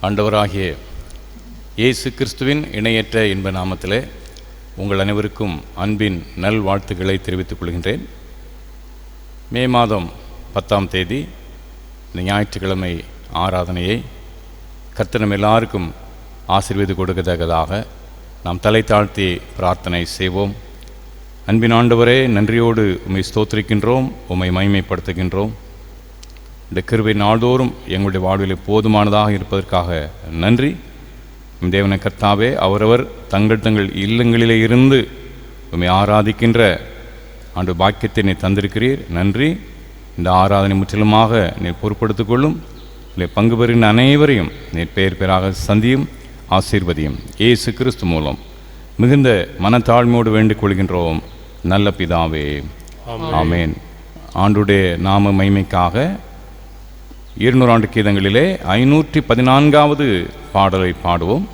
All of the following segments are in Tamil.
ஆண்டவராகிய இயேசு கிறிஸ்துவின் இணையற்ற இன்ப நாமத்திலே உங்கள் அனைவருக்கும் அன்பின் நல்வாழ்த்துக்களை தெரிவித்துக் கொள்கின்றேன். மே மாதம் 10ஆம் தேதி இந்த ஞாயிற்றுக்கிழமை ஆராதனையை கர்த்தர் நம் எல்லாருக்கும் ஆசீர்வதித்து கொடுக்கத்தக்கதாக நாம் தலை தாழ்த்தி பிரார்த்தனை செய்வோம். அன்பின் ஆண்டவரே, நன்றியோடு உம்மை ஸ்தோத்திரிக்கின்றோம், உம்மை மகிமைப்படுத்துகின்றோம். இந்த கிருபை நாள்தோறும் எங்களுடைய வாழ்விலே போதுமானதாக இருப்பதற்காக நன்றி. தேவனை கர்த்தாவே, அவரவர் தங்கள் இல்லங்களிலே இருந்து உம்மை ஆராதிக்கின்ற ஆண்டு பாக்கியத்தை நீ தந்திருக்கிறீர். நன்றி. இந்த ஆராதனை முற்றிலுமாக நீர் பொறுப்படுத்திக் கொள்ளும். இதில் பங்கு பெறுகின்ற அனைவரையும் நீர் பெயர் பெயராக சந்தியும் ஆசீர்வதியும். இயேசு கிறிஸ்து மூலம் மிகுந்த மனத்தாழ்மையோடு வேண்டிக் கொள்கின்றோம் நல்ல பிதாவே, ஆமேன். ஆண்டுடைய நாம மகிமைக்காக 200 ஆண்டு கீதங்களிலே 514வது பாடலை பாடுவோம்.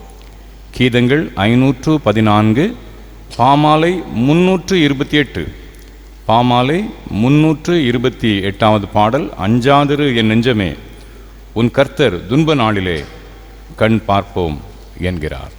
கீதங்கள் 514, பாமாலை 328. பாமாலை 328வது பாடல். அஞ்சாதிரு என் நெஞ்சமே, உன் கர்த்தர் துன்ப நாளிலே கண் பார்ப்போம் என்கிறார்.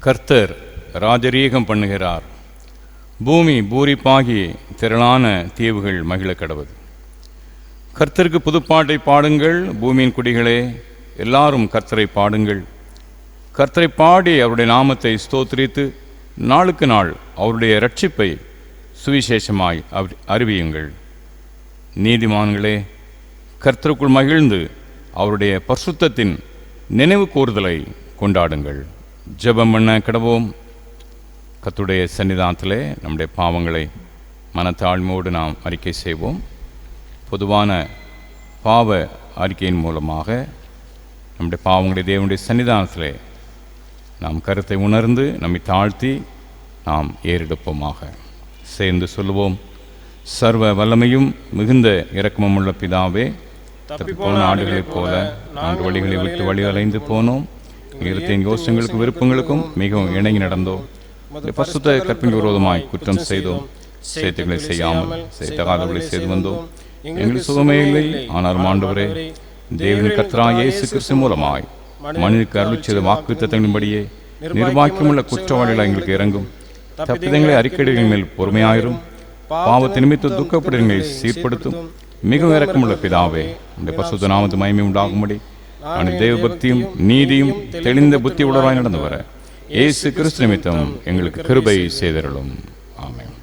கர்த்தர் ராஜரீகம் பண்ணுகிறார், பூமி பூரிப்பாகி திரளான தீவுகள் மகிழ கடவது. கர்த்தருக்கு புதுப்பாட்டை பாடுங்கள், பூமியின் குடிகளே எல்லாரும் கர்த்தரை பாடுங்கள். கர்த்தரை பாடி அவருடைய நாமத்தை ஸ்தோத்திரித்து நாளுக்கு நாள் அவருடைய இரட்சிப்பை சுவிசேஷமாய் அறிவியுங்கள். நீதிமான்களே, கர்த்தருக்குள் மகிழ்ந்து அவருடைய பரிசுத்தத்தின் நினைவு கூறுதலை கொண்டாடுங்கள். ஜெபம் பண்ண கடவோம். கர்த்தருடைய சன்னிதானத்திலே நம்முடைய பாவங்களை மனத்தாழ்மையோடு நாம் அறிக்கை செய்வோம். பொதுவான பாவ அறிக்கையின் மூலமாக நம்முடைய பாவங்களை தேவனுடைய சன்னிதானத்திலே நாம் கருத்தை உணர்ந்து நம்மை தாழ்த்தி நாம் ஏறெடுப்போமாக. சேர்ந்து சொல்லுவோம். சர்வ வல்லமையும் மிகுந்த இரக்கமும் உள்ள பிதாவே, தப்பிப்போன ஆடுகளைப் போல நான்கு வழிகளை விட்டு வழி அலைந்து போனோம். இருத்தின் யோசனைகளுக்கும் விருப்பங்களுக்கும் மிகவும் இணங்கி நடந்தோம். பரிசுத்த கற்பின் விரோதமாய் குற்றம் செய்தோம். சேத்துக்களை செய்யாமல் செய்தகாதவர்களை செய்து வந்தோம். எங்களுக்கு சுகமே இல்லை. ஆனால் ஆண்டவரே, தேவனின் கர்த்தராகிய இயேசு கிறிஸ்து மூலமாய் மனிதனுக்கு அருள் செய்த வாக்குத்தத்தங்களின்படியே நிர்வாகியமுள்ள குற்றவாளிகளை எங்களுக்கு இறங்கும். தப்பிதங்களை அறிக்கைகளின் மேல் பொறுமையாயிரும். பாவத்தை நிமித்த துக்கப்படுகளை சீர்படுத்தும் மிகவும் இரக்கமுள்ள பிதாவே, இந்த பரிசுத்த நாமத்து மகிமை உண்டாகும்படி நான் தேவ பக்தியும் நீதியும் தெளிந்த புத்தி உடராய் நடந்து வர இயேசு கிறிஸ்து நிமித்தம் எங்களுக்கு கிருபை செய்தருளும். ஆமென்.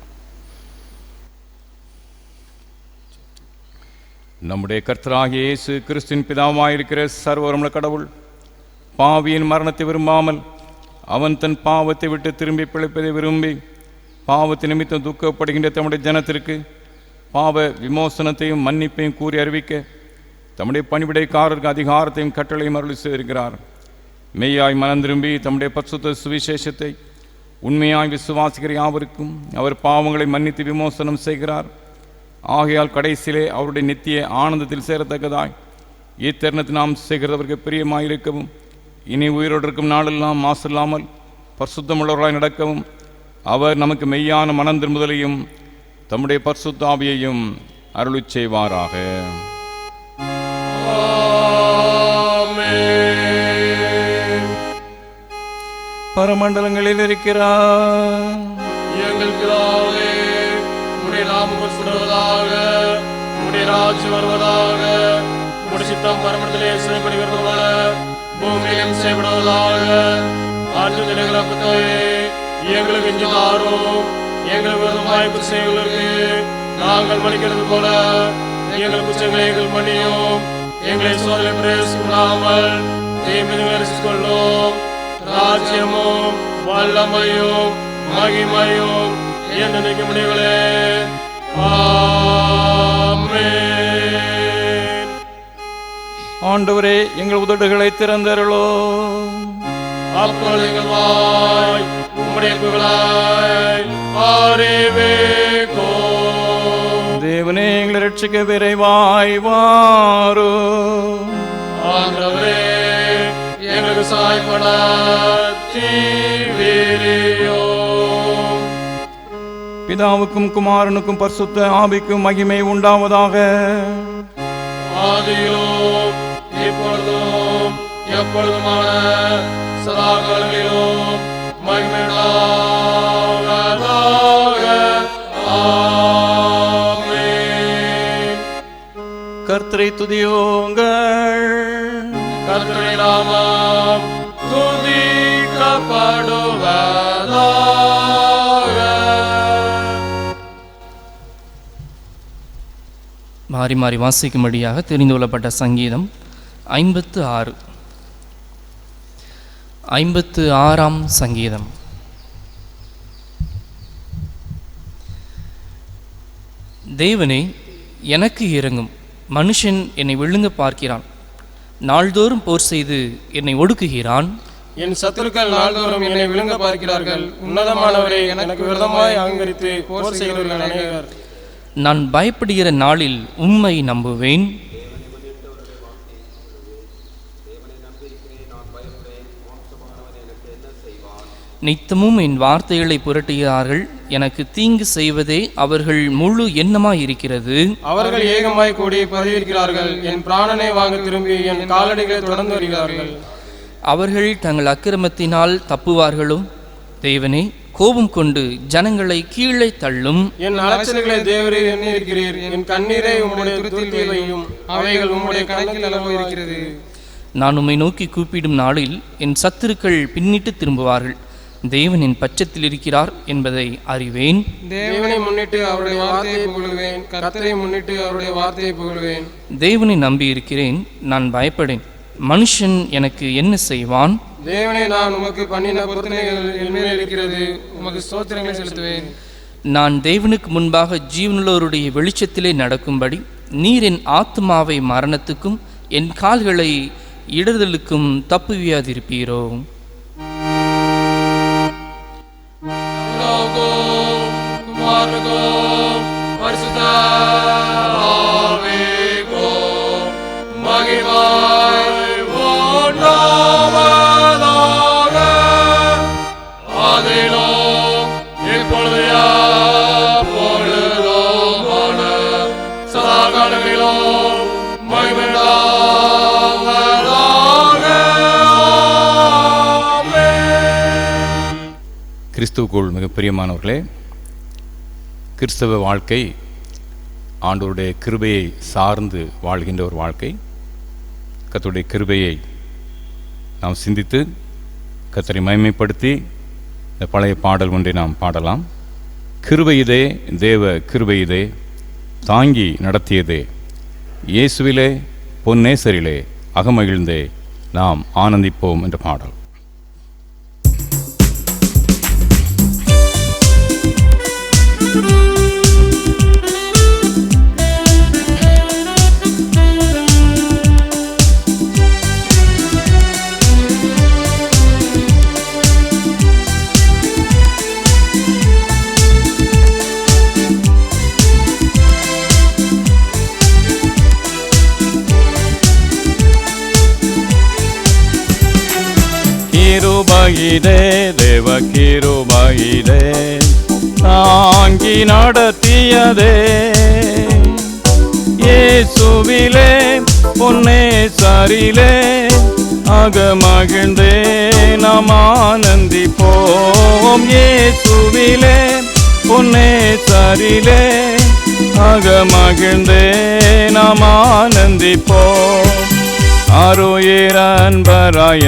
நம்முடைய கர்த்தராகிய இயேசு கிறிஸ்துவின் பிதாவாயிருக்கிற சர்வவரமுள்ள கடவுள் பாவியின் மரணத்தை விரும்பாமல் அவன் தன் பாவத்தை விட்டு திரும்பி பிழைப்பதை விரும்பி பாவத்தை நிமித்தம் துக்கப்படுகின்ற தம்முடைய ஜனத்திற்கு பாவ விமோசனத்தையும் மன்னிப்பையும் கூறி அறிவிக்க தம்முடைய பணிவிடைக்காரருக்கு அதிகாரத்தையும் கட்டளையும் அருளி செய்திருக்கிறார். மெய்யாய் மனம் திரும்பி தம்முடைய பரிசுத்த சுவிசேஷத்தை உண்மையாய் விசுவாசிக்கிற யாவருக்கும் அவர் பாவங்களை மன்னித்து விமோசனம் செய்கிறார். ஆகையால் கடைசியிலே அவருடைய நித்திய ஆனந்தத்தில் சேரத்தக்கதாய் இத்தருணத்தில் நாம் செய்கிறவருக்கு பிரியமாயிருக்கவும் இனி உயிரோடு இருக்கும் நாளெல்லாம் மாசில்லாமல் பரிசுத்தமுள்ளவர்களாய் நடக்கவும் அவர் நமக்கு மெய்யான மனம் திரும்புதலையும் தம்முடைய பரிசுத்த ஆவியையும் அருளிச் செய்வாராக. பரமண்டலங்களில் இருக்கிறார் எங்கள் பிதாவே, உம்முடைய நாமம் பரிசுத்தப்படுவதாக, உம்முடைய ராஜ்யம் வருவதாக, உம்முடைய சித்தம் பரமண்டலத்திலே செய்யப்படுகிறது போல பூமியிலும் செய்யப்படுவதாக. ஆற்றுதல் எங்கள் அப்பத்தை எங்களுக்கு இன்று தாரும். எங்களுக்கு விரோதமாய் குற்றங்களுக்கு நாங்கள் மன்னிக்கிறது போல எங்கள் குற்றங்களை எங்கள் மன்னியும். எங்களை சோதனை பிரவேசிக்காமல் தீமையை ரசித்துக்கொள்ளும். ராஜ்யமும் வல்லமையும் மகிமையும் என்றைக்கு முடிவுகளே. ஆமென். ஆண்டவரே, எங்கள் உதடுகளை திறந்தருளோ. அப்பொழுது எங்கள் வாய் உம்முடைய புகழாய் அறிவிக்கும். தேவனே, எங்களை ரட்சிக்க விரைவாய் வாரோ. ஆண்டவரே, எங்களுக்கு சாய்பட தீவிரியோம். பிதாவுக்கும் குமாரனுக்கும் பரிசுத்த ஆவிக்கும் மகிமை உண்டாவதாக. ஆதியிலும் இப்பொழுதும் எப்பொழுதுமான சதா காலங்களிலும் மகிமையுள்ளதாக. ஆமென். கர்த்தரை துதியோங்கள். கர்த்தருடைய நாமம் துதிக்கப்படுவதாக. மாறி மாறி வாசிக்கும்படியாக தெரிந்து கொள்ளப்பட்ட சங்கீதம் 56. 56ஆம் சங்கீதம். தேவனே, எனக்கு இரங்கும். மனுஷன் என்னை விழுங்க பார்க்கிறான். நாள்தோறும் போர் செய்து என்னை ஒடுக்குகிறான். என் சத்துருக்கள் நாள்தோறும் என்னை விழுங்க பார்க்கிறார்கள். உன்னதமானவரே, எனக்கு விரோதமாய் அலங்கரித்து போர் செய்கிறவர்கள் அநேகர். நான் பயப்படுகிற நாளில் உம்மை நம்புவேன். நித்தமும் என் வார்த்தைகளை புரட்டுகிறார்கள். எனக்கு தீங்கு செய்வதே அவர்கள் முழு எண்ணமாயிருக்கிறது. அவர்கள் ஏகமாய் கூடி பதிவிருக்கிறார்கள். என் பிராணனை வாங்க திரும்பி என் காலடிகளை தொடர்ந்து வருகிறார்கள். அவர்கள் தங்கள் அக்கிரமத்தினால் தப்புவார்களோ. தேவனே, கோபம் கொண்டு ஜனங்களை கீழே தள்ளும். என் அலட்சல்களை தேவரே எண்ணியிருக்கிறீர். என் கண்ணீரை உம்முடைய துருத்தியில் வையும். அவைகள் உம்முடைய கணக்கில் அளவு இருக்கிறது. நான் உம்மை நோக்கி கூப்பிடும் நாளில் என் சத்துருக்கள் பின்னிட்டு திரும்புவார்கள். தேவன் என் பட்சத்தில் இருக்கிறார் என்பதை அறிவேன். தேவனை முன்னிட்டு அவருடைய வார்த்தையை புகழ்வேன். கர்த்தரை முன்னிட்டு அவருடைய வார்த்தையை புகழ்வேன். தேவனை நம்பி இருக்கிறேன், நான் பயப்படேன். மனுஷன் எனக்கு என்ன செய்வான்? தேவனை, நான் உமக்கு பண்ணின பொருத்தனைகள் என்மேல் இருக்கிறது. உமக்கு ஸ்தோத்திரங்களை செலுத்துவேன். நான் தேவனுக்கு முன்பாக ஜீவனுள்ளவருடைய வெளிச்சத்திலே நடக்கும்படி நீர் என் ஆத்மாவை மரணத்துக்கும் என் கால்களை இடறுதலுக்கும் தப்புவியாதிருப்பீரோ. பரிசுத்த ஆவிக்கும் மகிமை உண்டாவதாக. அதிலும் இப்பொழுது எப்பொழுதும் சதா காலங்களிலும் மகிமையுண்டாவதாக. ஆமென். கிறிஸ்துவுக்குள் மிக பிரியமானவர்களே, கிறிஸ்தவ வாழ்க்கை ஆண்டவருடைய கிருபையை சார்ந்து வாழ்கின்ற ஒரு வாழ்க்கை. கர்த்தருடைய கிருபையை நாம் சிந்தித்து கர்த்தரை மகிமைப்படுத்தி இந்த பழைய பாடல் ஒன்றை நாம் பாடலாம். கிருபையிதே தேவ கிருபையிதே தாங்கி நடத்தியதே, இயேசுவிலே பொன்னேசரிலே அகமகிழ்ந்தே நாம் ஆனந்திப்போம் என்ற பாடல். கிருபையிதே தேவ கிருபையிதே தாங்கி நடத்தியதே, இயேசுவிலே பொன்னேசரிலே அகமகிழ்ந்தே நாம் ஆனந்திப்போம். இயேசுவிலே பொன்னேசரிலே அகமகிழ்ந்தே நாம் ஆனந்திப்போம். அருயிரன்பராய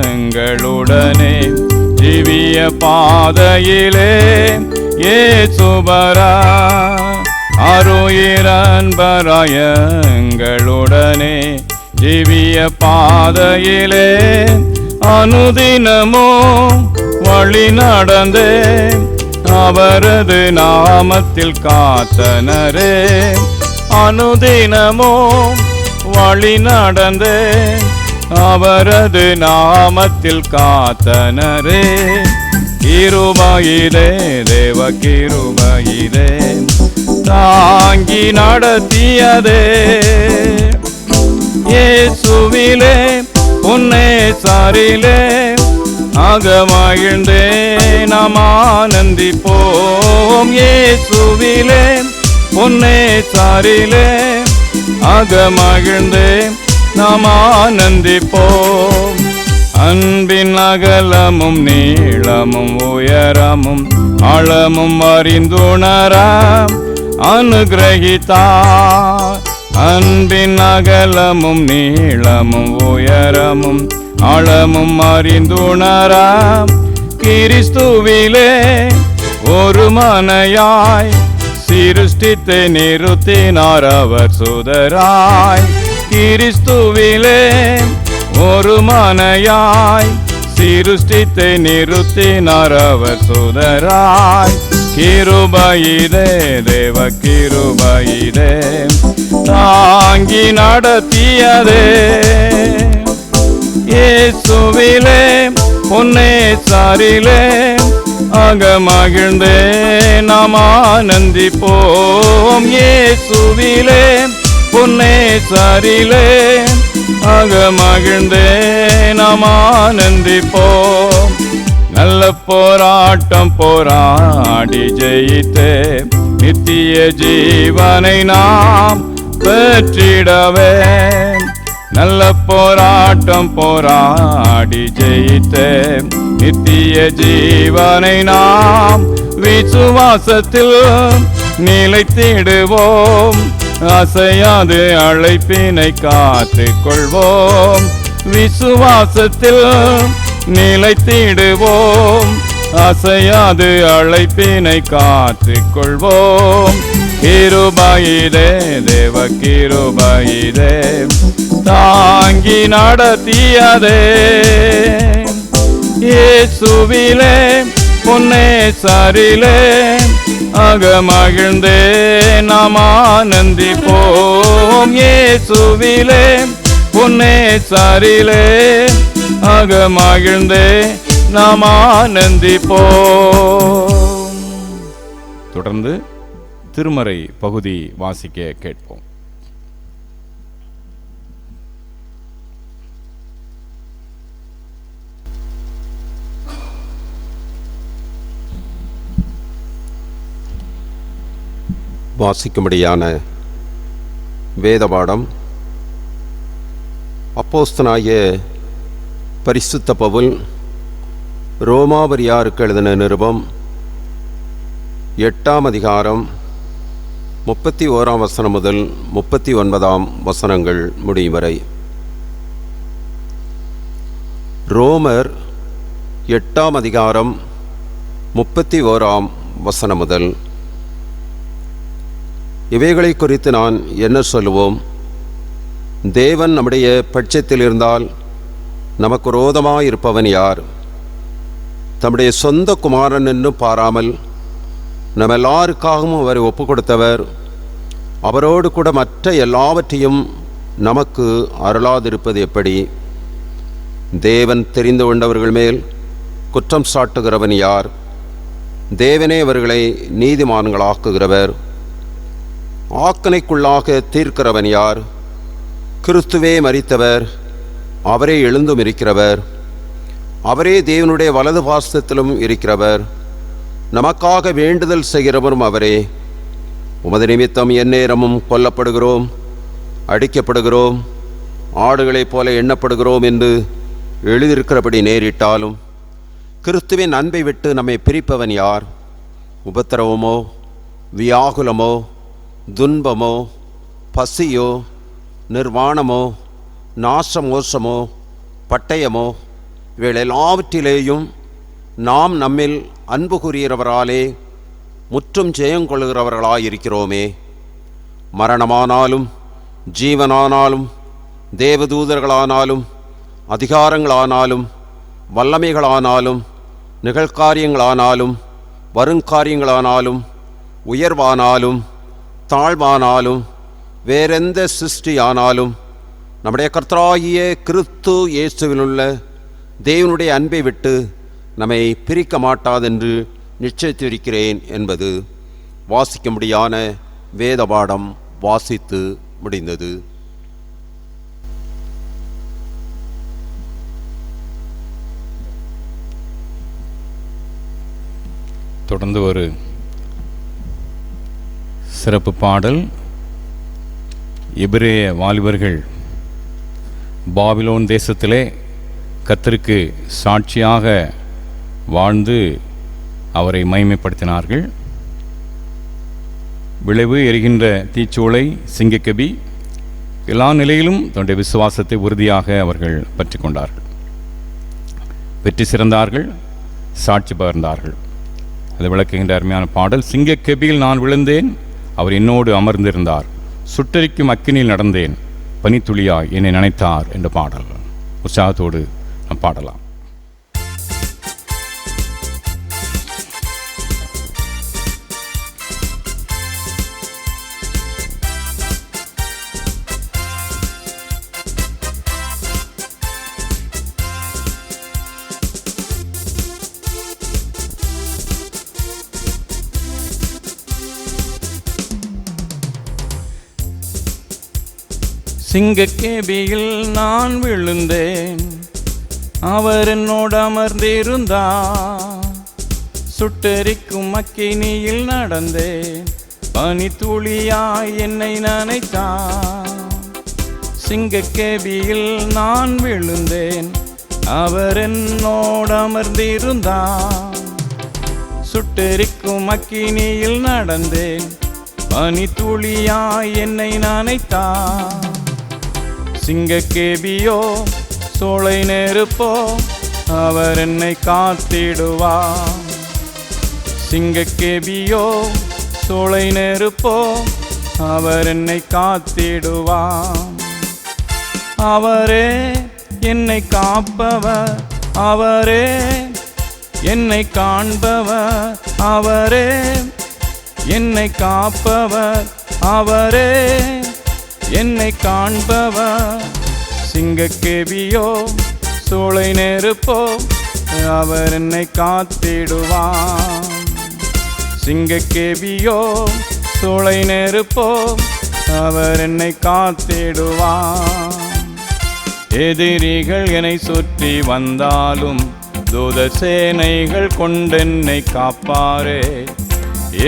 எங்களுடனே ஜீவிய பாதையிலே இயேசுபரா. அருயிரன்பராய எங்களுடனே ஜீவிய பாதையிலே அனுதினமோ வழி நடந்தே அவரது நாமத்தில் காத்தனரே. அனுதினமோ வழி நடந்தே அவரது நாமத்தில் காத்தனரே. கிருபையிதே தேவ கிருபையிதே தாங்கி நடத்தியதே, இயேசுவிலே பொன்னேசரிலே அகமகிழ்ந்தே நாம் ஆனந்திப்போம். இயேசுவிலே பொன்னேசரிலே அகமகிழ்ந்தே நாம் ஆனந்திப்போம். அன்பின் அகலமும் நீளமும் உயரமும் ஆழமும் அறிந்துணராம் அனுகிரகித்தார். அன்பின் அகலமும் நீளமும் உயரமும் ஆழமும் அறிந்துணராம் கிறிஸ்துவிலே ஒரு மனையாய் சிருஷ்டித்து நிறுத்தினார் அவர் சுதராய். கிறிஸ்துவிலே ஒரு மனையாய் சிருஷ்டித்து நிறுத்தினார் அவர் சுதராய். கிருபையிதே தேவ கிருபையிதே தாங்கி நடத்தியதே, இயேசுவிலே பொன்னேசரிலே அகமகிழ்ந்தே நாம் ஆனந்திப்போம். இயேசுவிலே பொன்னேசரிலே அகமகிழ்ந்தே நாம் ஆனந்திப்போம். நல்ல போராட்டம் போராடி ஜெயித்தே நித்திய ஜீவனை நாம் பெற்றிடவே. நல்ல போராட்டம் போராடி ஜெயித்தே நித்திய ஜீவனை நாம் விசுவாசத்தில் நிலைத்திடுவோம். அசையாது அழைப்பினை காத்துக் கொள்வோம். விசுவாசத்தில் நிலைத்திடுவோம். அசையாது அழைப்பினை காத்துக் கொள்வோம். கிருபையிதே தேவ கிருபையிதே தாங்கி நடத்தியதே, இயேசுவிலே பொன்னேசரிலே அகமகிழ்ந்தே நாம் ஆனந்திப்போம். இயேசுவிலே பொன்னேசரிலே அகமகிழ்ந்தே நாம் ஆனந்திப்போம். தொடர்ந்து திருமறை பகுதி வாசிக்க கேட்போம். வாசிக்கும்படியான வேத பாடம் அப்போஸ்தலனாகிய பரிசுத்த பவுல் ரோமாபுரியாருக்கு எழுதின நிருபம் 8ஆம் அதிகாரம் 31ஆம் வசனம் முதல் 39ஆம் வசனங்கள் முடியும் வரை. ரோமர் 8ஆம் அதிகாரம் 31ஆம் வசனம் முதல். இவைகளை குறித்து நான் என்ன சொல்லுவோம்? தேவன் நம்முடைய பட்சத்தில் இருந்தால் நமக்கு விரோதமாயிருப்பவன் யார்? தம்முடைய சொந்த குமாரன் என்று பாராமல் நம்ம எல்லாருக்காகவும் அவரை ஒப்பு கொடுத்தவர் அவரோடு கூட மற்ற எல்லாவற்றையும் நமக்கு அருளாதிருப்பது எப்படி? தேவன் தெரிந்து கொண்டவர்கள் மேல் குற்றம் சாட்டுகிறவன் யார்? தேவனே அவர்களை நீதிமான்களாக்குகிறவர். ஆக்கனைக்குள்ளாக தீர்க்கிறவன் யார்? கிறிஸ்துவே மரித்தவர், அவரே எழுந்தும் இருக்கிறவர், அவரே தேவனுடைய வலது பாசத்திலும் இருக்கிறவர், நமக்காக வேண்டுதல் செய்கிறவரும் அவரே. உமது நிமித்தம் எந்நேரமும் கொல்லப்படுகிறோம், அடிக்கப்படுகிறோம், ஆடுகளைப் போல எண்ணப்படுகிறோம் என்று எழுதியிருக்கிறபடி நேரிட்டாலும் கிறிஸ்துவின் அன்பை விட்டு நம்மை பிரிப்பவன் யார்? உபத்திரவமோ, வியாகுலமோ, துன்பமோ, பசியோ, நிர்வாணமோ, நாசமோசமோ, பட்டயமோ, இவைகள் எல்லாவற்றிலேயும் நாம் நம்மில் அன்பு கூறுகிறவராலே முற்றும் ஜெயங்கொள்கிறவர்களாயிருக்கிறோமே. மரணமானாலும் ஜீவனானாலும் தேவதூதர்களானாலும் அதிகாரங்களானாலும் வல்லமைகளானாலும் நிகழ்காரியங்களானாலும் வருங்காரியங்களானாலும் உயர்வானாலும் தாழ்வானாலும் வேறெந்த சிருஷ்டியானாலும் நம்முடைய கர்த்தராகிய கிறிஸ்து இயேசுவிலுள்ள தேவனுடைய அன்பை விட்டு நம்மை பிரிக்க மாட்டாதென்று நிச்சயித்திருக்கிறேன் என்பது வாசிக்கும்படியான வேத பாடம் வாசித்து முடிந்தது. தொடர்ந்து ஒரு சிறப்பு பாடல். எபிரேய வாலிபர்கள் பாபிலோன் தேசத்திலே கர்த்தருக்கு சாட்சியாக வாழ்ந்து அவரை மகிமைப்படுத்தினார்கள். விளைவு எரிகின்ற தீச்சூளை சிங்கக்கபி எல்லா நிலையிலும் தன்னுடைய விசுவாசத்தை உறுதியாக அவர்கள் பற்றி கொண்டார்கள். வெற்றி சிறந்தார்கள், சாட்சி பகர்ந்தார்கள். அதை விளக்குகின்ற அருமையான பாடல். சிங்கக்கபியில் நான் விழுந்தேன், அவர் என்னோடு அமர்ந்திருந்தார், சுட்டரிக்கும் அக்கினியில் நடந்தேன், பனித்துளியாய் என்னை நினைத்தார் என்ற பாடல் உற்சாகத்தோடு நாம் பாடலாம். சிங்கக்கேபியில் நான் விழுந்தேன், அவர் என்னோடு அமர்ந்திருந்தார், சுட்டெரிக்கும் அக்கினியில் நடந்தேன், பனித்துளியாய் என்னை நனைத்தார். சிங்கக்கேபியில் நான் விழுந்தேன், அவர் என்னோடு அமர்ந்திருந்தார், சுட்டெரிக்கும் அக்கினியில் நடந்தேன், பனித்துளியாய் என்னை நனைத்தார். சிங்கக்கேபியோ சோலை நெருப்போ, அவர் என்னை காத்திடுவார். சிங்கக்கேபியோ சோலை நெருப்போ, அவர் என்னை காத்திடுவார். அவரே என்னை காப்பவர், அவரே என்னை காண்பவர், அவரே என்னை காப்பவர், அவரே என்னை காண்பவர். சிங்கக்கேபியோ சோலை நெருப்போ, அவர் என்னை காத்திடுவார். சிங்கக்கேபியோ சூளை நெருப்போம், அவர் என்னை காத்திடுவார். எதிரிகள் என்னை சுற்றி வந்தாலும் தூத சேனைகள் கொண்டென்னை காப்பாரே.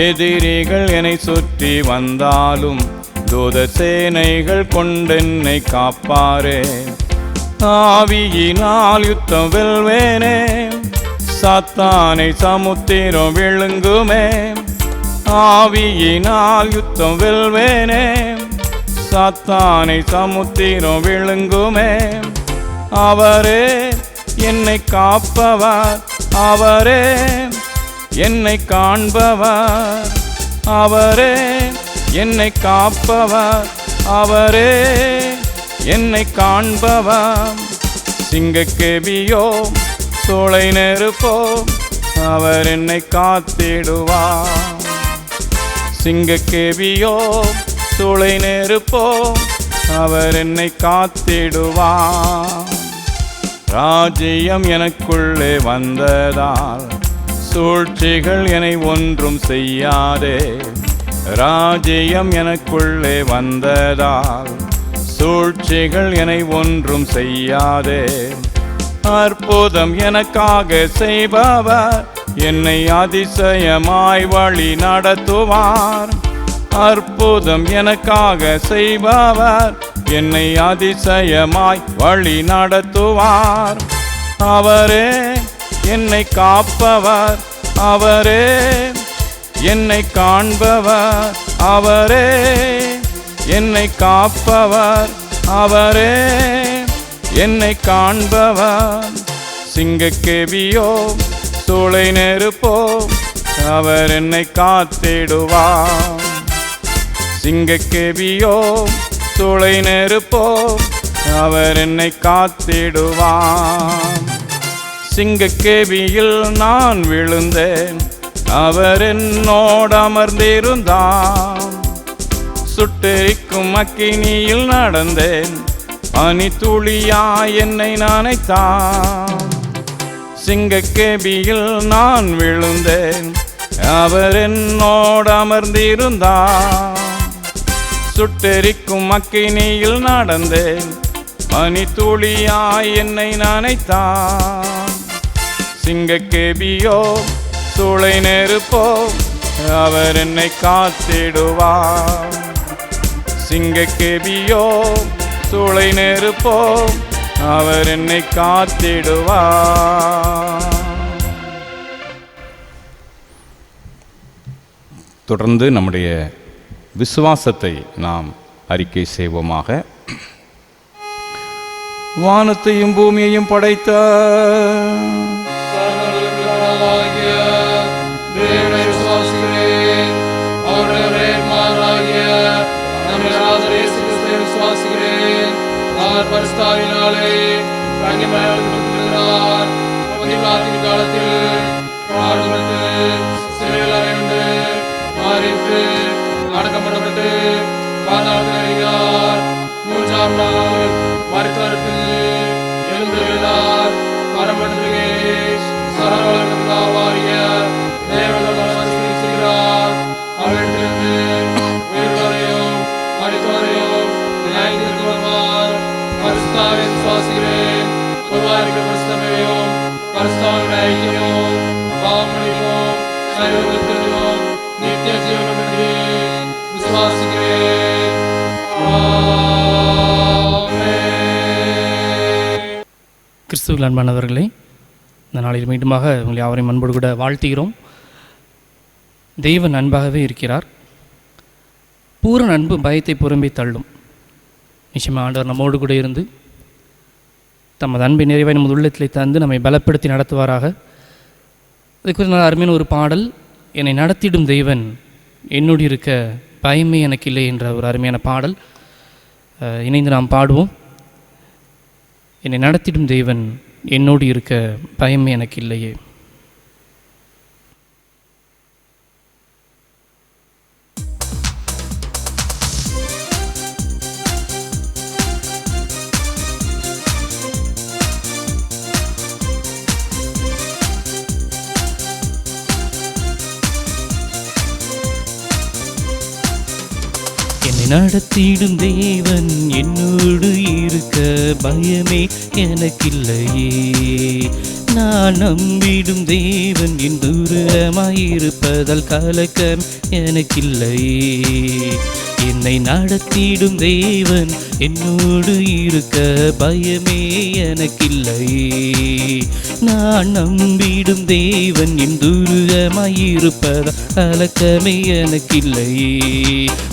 எதிரிகள் என்னை சுற்றி வந்தாலும் தூத சேனைகள் கொண்டென்னை காப்பாரே. ஆவியினால் யுத்தம் வெல்வேனே, சாத்தானை சமுத்திரம் விழுங்குமே. ஆவியினால் யுத்தம் வெல்வேனே, சாத்தானை சமுத்திரம் விழுங்குமே. அவரே என்னை காப்பவர், அவரே என்னை காண்பவர், அவரே என்னை காப்பவர், அவரே என்னை காண்பவர். சிங்கக்கேபியோ சூளை நெருப்போ, அவர் என்னை காத்திடுவார். சிங்கக்கேபியோ சூளை நெருப்போ, அவர் என்னை காத்திடுவார். ராஜ்யம் எனக்குள்ளே வந்ததால் சூழ்ச்சிகள் என்னை ஒன்றும் செய்யாதே. ராஜ்யம் எனக்குள்ளே வந்ததால் சூழ்ச்சிகள் என்னை ஒன்றும் செய்யாதே. அற்புதம் எனக்காக செய்பவர் என்னை அதிசயமாய் வழி நடத்துவார். அற்புதம் எனக்காக செய்பவர் என்னை அதிசயமாய் வழி நடத்துவார். அவரே என்னை காப்பவர், அவரே என்னை காண்பவர், அவரே என்னை காப்பவர், அவரே என்னை காண்பவர். சிங்கக்கேபியோ சூளை நெருப்போ, அவர் என்னை காத்திடுவார். சிங்கக்கேபியோ சூளை நெருப்போ, அவர் என்னை காத்திடுவார். சிங்கக்கேபியில் நான் விழுந்தேன், அவர் என்னோடு அமர்ந்திருந்தார். சுட்டெரிக்கும் அக்கினியில் நடந்தேன், பனி துளியாய் என்னை நனைத்தான். சிங்கக்கேபியில் நான் விழுந்தேன், அவர் என்னோடு அமர்ந்திருந்தார். சுட்டெரிக்கும் அக்கினியில் நடந்தேன், பனி துளியாய் என்னை நனைத்தான். சிங்கக்கேபியோ சூளை நெருப்போ, அவர் என்னை காத்திடுவார். சிங்கக்கேபியோ சூளை நெருப்போ, அவர் என்னை காத்திடுவார். தொடர்ந்து நம்முடைய விசுவாசத்தை நாம் அறிக்கை செய்வோமாக. வானத்தையும் பூமியையும் படைத்த அடக்கப்படப்பட்டு பாதாளத்தில் அறிகிறார். மூன்றாம் நாள் மருத்துவருக்கு எழுந்துள்ளார். பரமண்டலே சரவணவாரிய தேவனார். அவற்றிலிருந்து உயிர்களையும் மருத்துவரையும் நியாயத்திற்கு வருவார். பரிசுத்தாவின் சுவாசிக்கிறேன். ஒருவாரிக்க பரிசுத்தமையும் பரிசுத்தாவின் ஐக்கியம் பாவமணியும் சைவத்திலும் நித்திய ஜீவனம் என்று விசுவாசிக்கிறேன். கிறிஸ்துவில் அன்பானவர்களே, இந்த நாளில் மீண்டுமாக உங்களை யாவரையும் அன்போடு கூட வாழ்த்துகிறோம். தெய்வன் அன்பாகவே இருக்கிறார். பூரண அன்பு பயத்தை புறம்பே தள்ளும். நிச்சயமாக ஆண்டவர் நம்மோடு கூட இருந்து தமது அன்பை நிறைவாய் நமது உள்ளத்திலே தந்து நம்மை பலப்படுத்தி நடத்துவாராக. அதுக்கு நல்ல அருமையான ஒரு பாடல், என்னை நடத்திடும் தெய்வன் என்னோடு இருக்க பயமே எனக்கு இல்லை என்ற ஒரு அருமையான பாடல் இணைந்து நாம் பாடுவோம். என்னை நடத்திடும் தெய்வன் என்னோடு இருக்க பயமே எனக்கு இல்லையே. நடத்திடும் தேவன் என்னோடு இருக்க பயமே எனக்கில்லையே. நான் நம்பிடும் தேவன் என் தூரமாயிருப்பதால் கலக்கம் எனக்கில்லையே. என்னை நடத்திடும் தேவன் என்னோடு இருக்க பயமே எனக்கில்லையே. நான் நம்பிடும் தேவன் என் தூரமாயிருப்பதால் கலக்கமே எனக்கில்லையே.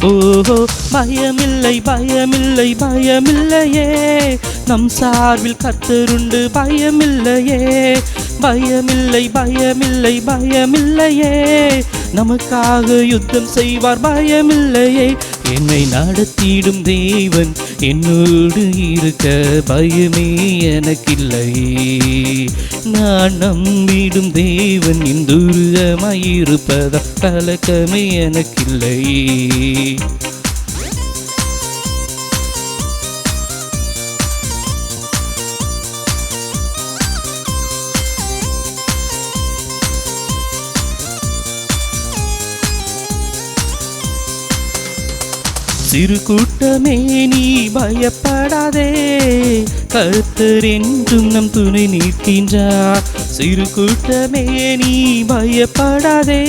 ஓஹோ, பயமில்லை பயமில்லை பயமில்லையே, நம் சார்பில் கர்த்தருண்டு பயமில்லையே. பயமில்லை பயமில்லை பயமில்லையே, நமக்காக யுத்தம் செய்வார் பயமில்லையே. என்னை நடத்திடும் தேவன் என்னோடு இருக்க பயமே எனக்கில்லையே. நான் நம்பிடும் தேவன் என் தூரமாயிருப்பதால் கலக்கமே எனக்கில்லையே. சிறு கூட்டமே நீ பயப்படாதே, கர்த்தர் என்றும் நம் துணை நிற்கின்றார். சிறு கூட்டமே நீ பயப்படாதே,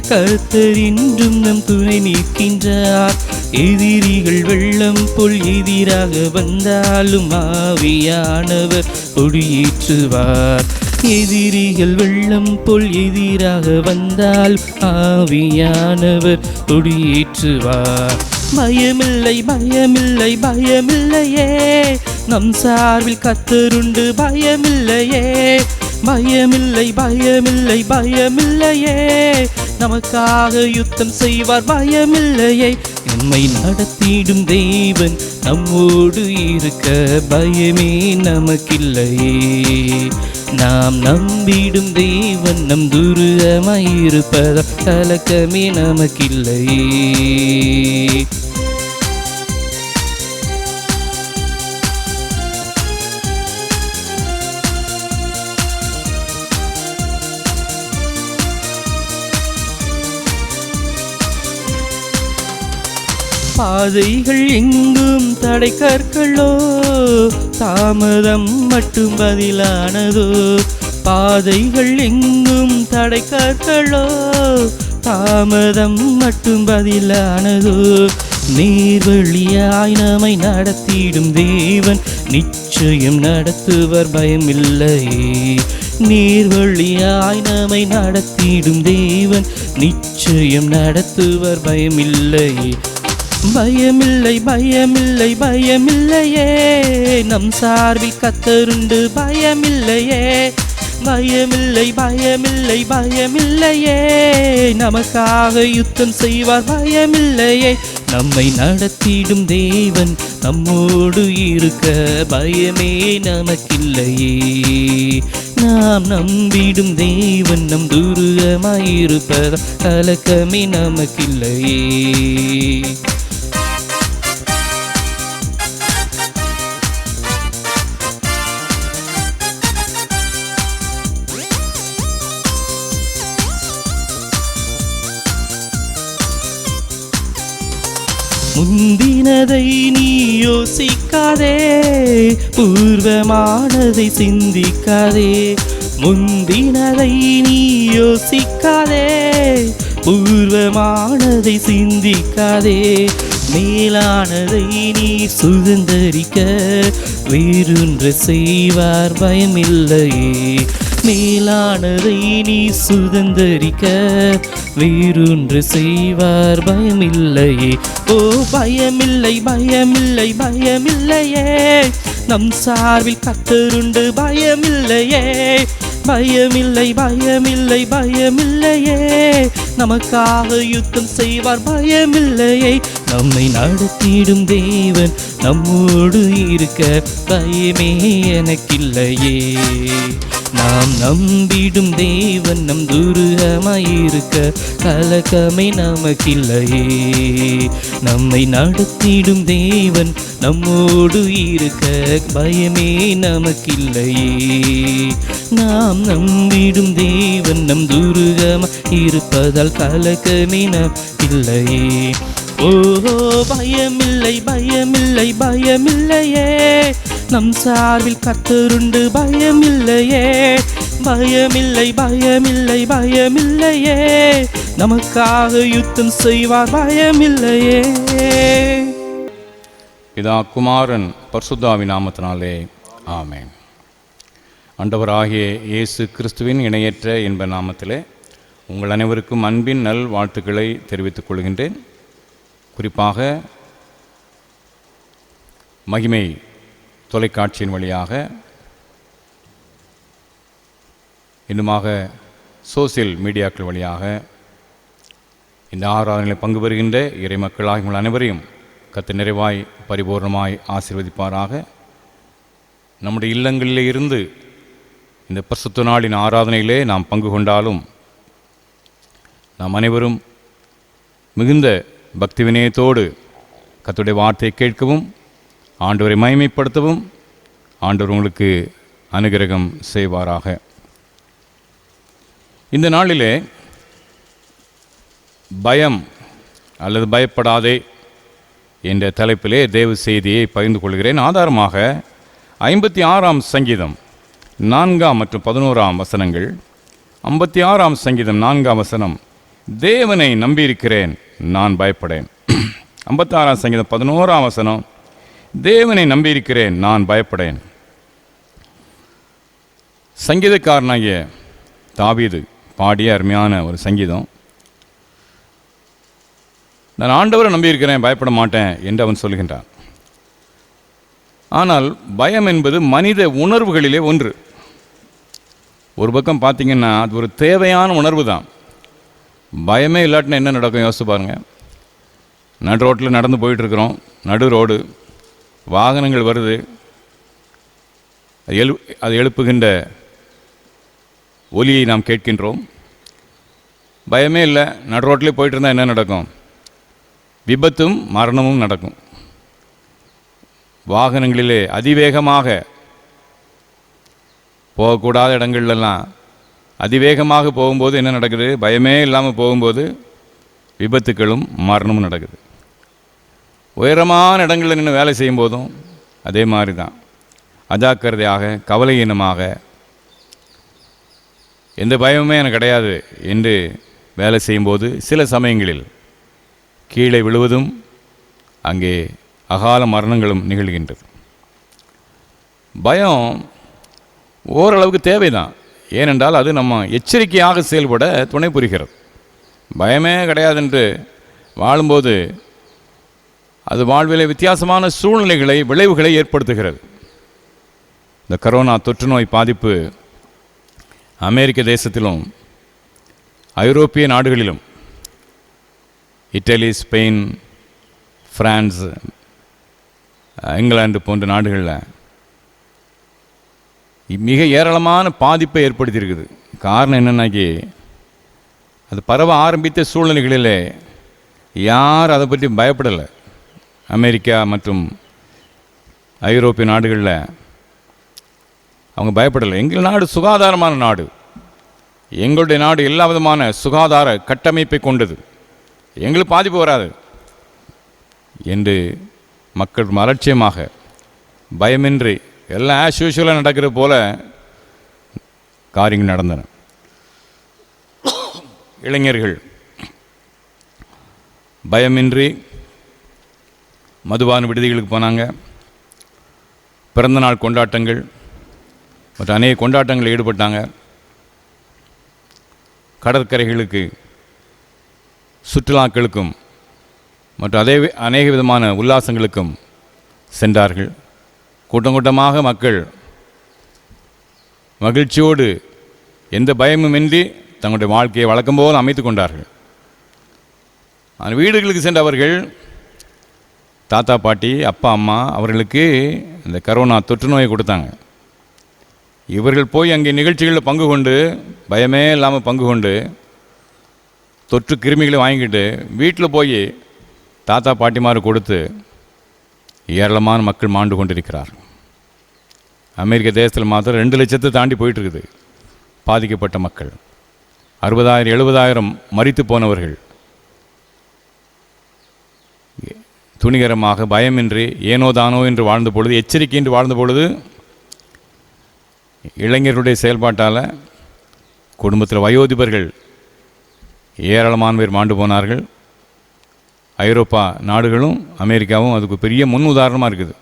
கர்த்தர் என்றும் நம் துணை நிற்கின்றார். எதிரிகள் வெள்ளம் போல் எதிராக வந்தாலும் ஆவியானவர் கொடியேற்றுவார். எதிரிகள் வெள்ளம் போல் எதிராக வந்தால் ஆவியானவர் கொடியேற்றுவார். பயமில்லை பயமில்லை பயமில்லையே, நம் சார்பில் கர்த்தருண்டு பயமில்லையே. பயமில்லை பயமில்லை பயமில்லையே, நமக்காக யுத்தம் செய்வார் பயமில்லையே. நம்மை நடத்திடும் தேவன் நம்மோடு இருக்க பயமே நமக்கில்லையே. நாம் நம்பிடும் தேவன் நம் தூரமாயிருப்பதால் கலக்கமே நமக்கில்லையே. பாதைகள் எங்கும் தடை கற்களோ, தாமதம் மட்டும் பதிலானதோ. பாதைகள் எங்கும் தடை கற்களோ, தாமதம் மட்டும் பதிலானதோ. நீர்வழியாய் நம்மை நடத்திடும் தேவன் நிச்சயம் நடத்துவர் பயமில்லையே. நீர்வழியாய் நம்மை நடத்திடும் தேவன் நிச்சயம் நடத்துவர் பயமில்லையே. பயமில்லை பயமில்லை பயமில்லையே, நம் சார்பில் கர்த்தருண்டு பயமில்லையே. பயமில்லை பயமில்லை பயமில்லையே, நமக்காக யுத்தம் செய்வார் பயமில்லையே. நம்மை நடத்திடும் தேவன் நம்மோடு இருக்க பயமே நமக்கில்லையே. நாம் நம்பிடும் தேவன் நம் தூரமாயிருப்பதால் கலக்கமே நமக்கில்லையே. முந்தினதை நீ யோசிக்காதே, பூர்வமானதை சிந்திக்காதே. முந்தினதை நீ யோசிக்காதே, பூர்வமானதை சிந்திக்காதே. மேலானதை நீ சுதந்தரிக்க வேறொன்று செய்வார் பயமில்லையே. மேலானதை நீ சுதந்தரிக்க வேறொன்று செய்வார் பயமில்லையே. ஓ பயமில்லை பயமில்லை பயமில்லையே, நம் சார்பில் கர்த்தருண்டு பயமில்லையே. பயமில்லை பயமில்லை பயமில்லையே, நமக்காக யுத்தம் செய்வார் பயமில்லையே. நம்மை நடத்திடும் தேவன் நம்மோடு இருக்க பயமே எனக்கில்லையே. நாம் நம்பிடும் தேவன் நம் தூரமாயிருக்க கலக்கமே நமக்கில்லையே. நம்மை நடத்திடும் தேவன் நம்மோடு இருக்க பயமே நமக்கில்லையே. நாம் நம்பிடும் தேவன் நம் தூரமாயிருப்பதால் கலக்கமே நமக்கில்லையே. ஓஹோ பயமில்லை பயமில்லை பயமில்லையே, நம் சார்பில் கர்த்தருண்டு பயமில்லையே. பயமில்லை பயமில்லை பயமில்லையே, நமக்காக யுத்தம் செய்வார் பயமில்லையே. பிதா குமாரன் பரிசுத்தாவின் நாமத்தினாலே ஆமென். ஆண்டவராகிய இயேசு கிறிஸ்துவின் இணையற்ற இன்ப நாமத்திலே உங்கள் அனைவருக்கும் அன்பின் நல் வாழ்த்துக்களை தெரிவித்துக் கொள்கின்றேன். குறிப்பாக மகிமை தொலைக்காட்சியின் வழியாக, இன்னுமாக சோசியல் மீடியாக்கள் வழியாக இந்த ஆராதனையில் பங்கு பெறுகின்ற இறை மக்களாக உங்கள் அனைவரையும் கர்த்தர் நிறைவாய் பரிபூர்ணமாய் ஆசீர்வதிப்பாராக. நம்முடைய இல்லங்களிலே இருந்து இந்த பரிசுத்த நாளின் ஆராதனையிலே நாம் பங்கு கொண்டாலும் நாம் அனைவரும் மிகுந்த பக்தி வினயத்தோடு கர்த்தருடைய வார்த்தையை கேட்கவும் ஆண்டவரை மகிமைப்படுத்தவும் ஆண்டவர் உங்களுக்கு அனுகிரகம் செய்வாராக. இந்த நாளிலே பயம் அல்லது பயப்படாதே என்ற தலைப்பிலே தேவ செய்தியை பகிர்ந்து கொள்கிறேன். ஆதாரமாக 56ஆம் சங்கீதம் 4 மற்றும் 11 வசனங்கள். 56ஆம் சங்கீதம் 4 வசனம், தேவனை நம்பியிருக்கிறேன் நான் பயப்படேன். 56ஆம் சங்கீதம் 11 வசனம், தேவனை நம்பியிருக்கிறேன் நான் பயப்படேன். சங்கீதக்காரனாகிய தாவீது பாடிய அருமையான ஒரு சங்கீதம். நான் ஆண்டவரை நம்பியிருக்கிறேன் பயப்பட மாட்டேன் என்று அவன் சொல்கின்றான். ஆனால் பயம் என்பது மனித உணர்வுகளிலே ஒன்று. ஒரு பக்கம் பார்த்தீங்கன்னா அது ஒரு தேவையான உணர்வு தான். பயமே இல்லாட்டினா என்ன நடக்கும் யோசிச்சு பாருங்கள். நடு ரோட்டில் நடந்து போயிட்டுருக்குறோம், நடு ரோடு, வாகனங்கள் வருது, அது எழுப்புகின்ற ஒலியை நாம் கேட்கின்றோம். பயமே இல்லை, நடு ரோட்டிலே போயிட்டு இருந்தால் என்ன நடக்கும்? விபத்தும் மரணமும் நடக்கும். வாகனங்களிலே அதிவேகமாக போகக்கூடாத இடங்கள்லாம் அதிவேகமாக போகும்போது என்ன நடக்குது? பயமே இல்லாமல் போகும்போது விபத்துக்களும் மரணமும் நடக்குது. உயரமான இடங்களில் நின்று வேலை செய்யும் போதும் அதே மாதிரி தான். அஜாக்கிரதையாக கவலையீனமாக எந்த பயமுமே எனக்கு கிடையாது என்று வேலை செய்யும்போது சில சமயங்களில் கீழே விழுவதும் அங்கே அகால மரணங்களும் நிகழ்கின்றது. பயம் ஓரளவுக்கு தேவைதான். ஏனென்றால் அது நம்ம எச்சரிக்கையாக செயல்பட துணை புரிகிறது. பயமே கிடையாது என்று வாழும்போது அது வாழ்விலே வித்தியாசமான சூழ்நிலைகளை விளைவுகளை ஏற்படுத்துகிறது. இந்த கரோனா தொற்று நோய் பாதிப்பு அமெரிக்க தேசத்திலும் ஐரோப்பிய நாடுகளிலும், இட்டலி, ஸ்பெயின், பிரான்ஸ், இங்கிலாந்து போன்ற நாடுகளில் மிக ஏராளமான பாதிப்பை ஏற்படுத்தியிருக்குது. காரணம் என்னன்னாக்கி அது பரவ ஆரம்பித்த சூழ்நிலைகளில் யார் அதை பற்றி பயப்படலை. அமெரிக்கா மற்றும் ஐரோப்பிய நாடுகளில் அவங்க பயப்படலை. எங்கள் நாடு சுகாதாரமான நாடு, எங்களுடைய நாடு எல்லா விதமான சுகாதார கட்டமைப்பை கொண்டது, எங்களுக்கு பாதிப்பு வராது என்று மக்கள் அலட்சியமாக பயமின்றி எல்லாம் ஆஸ் யூஷுவலாக நடக்கிற போல காரியங்கள் நடந்தன. இளைஞர்கள் பயமின்றி மதுபான விடுதிகளுக்கு போனாங்க. பிறந்தநாள் கொண்டாட்டங்கள் மற்றும் அநேக கொண்டாட்டங்களில் ஈடுபட்டாங்க. கடற்கரைகளுக்கு, சுற்றுலாக்களுக்கும் மற்றும் அநேக விதமான உல்லாசங்களுக்கும் சென்றார்கள். கூட்டம் கூட்டமாக மக்கள் மகிழ்ச்சியோடு எந்த பயமுமின்றி தங்களுடைய வாழ்க்கையை வழக்கம் போல் அமைத்து கொண்டார்கள். அந்த வீடுகளுக்கு சென்றவர்கள் தாத்தா பாட்டி அப்பா அம்மா அவர்களுக்கு இந்த கரோனா தொற்று நோயை கொடுத்தாங்க. இவர்கள் போய் அங்கே நிகழ்ச்சிகளில் பங்கு கொண்டு பயமே இல்லாமல் பங்கு கொண்டு தொற்று கிருமிகளை வாங்கிக்கிட்டு வீட்டில் போய் தாத்தா பாட்டிமாரு கொடுத்து ஏராளமான மக்கள் மாண்டு கொண்டிருக்கிறார். அமெரிக்க தேசத்தில் மாத்திரம் 2 லட்சத்தை தாண்டி போயிட்டுருக்குது பாதிக்கப்பட்ட மக்கள். 60,000 70,000 மரித்து போனவர்கள். துணிகரமாக பயமின்றி ஏனோதானோ என்று வாழ்ந்த பொழுது, எச்சரிக்கையின்றி வாழ்ந்த பொழுது, இளைஞர்களுடைய செயல்பாட்டால் குடும்பத்தில் வயோதிபர்கள் ஏராளமான பேர் மாண்டு போனார்கள். ஐரோப்பா நாடுகளும் அமெரிக்காவும் அதுக்கு பெரிய முன் உதாரணமாக இருக்குது.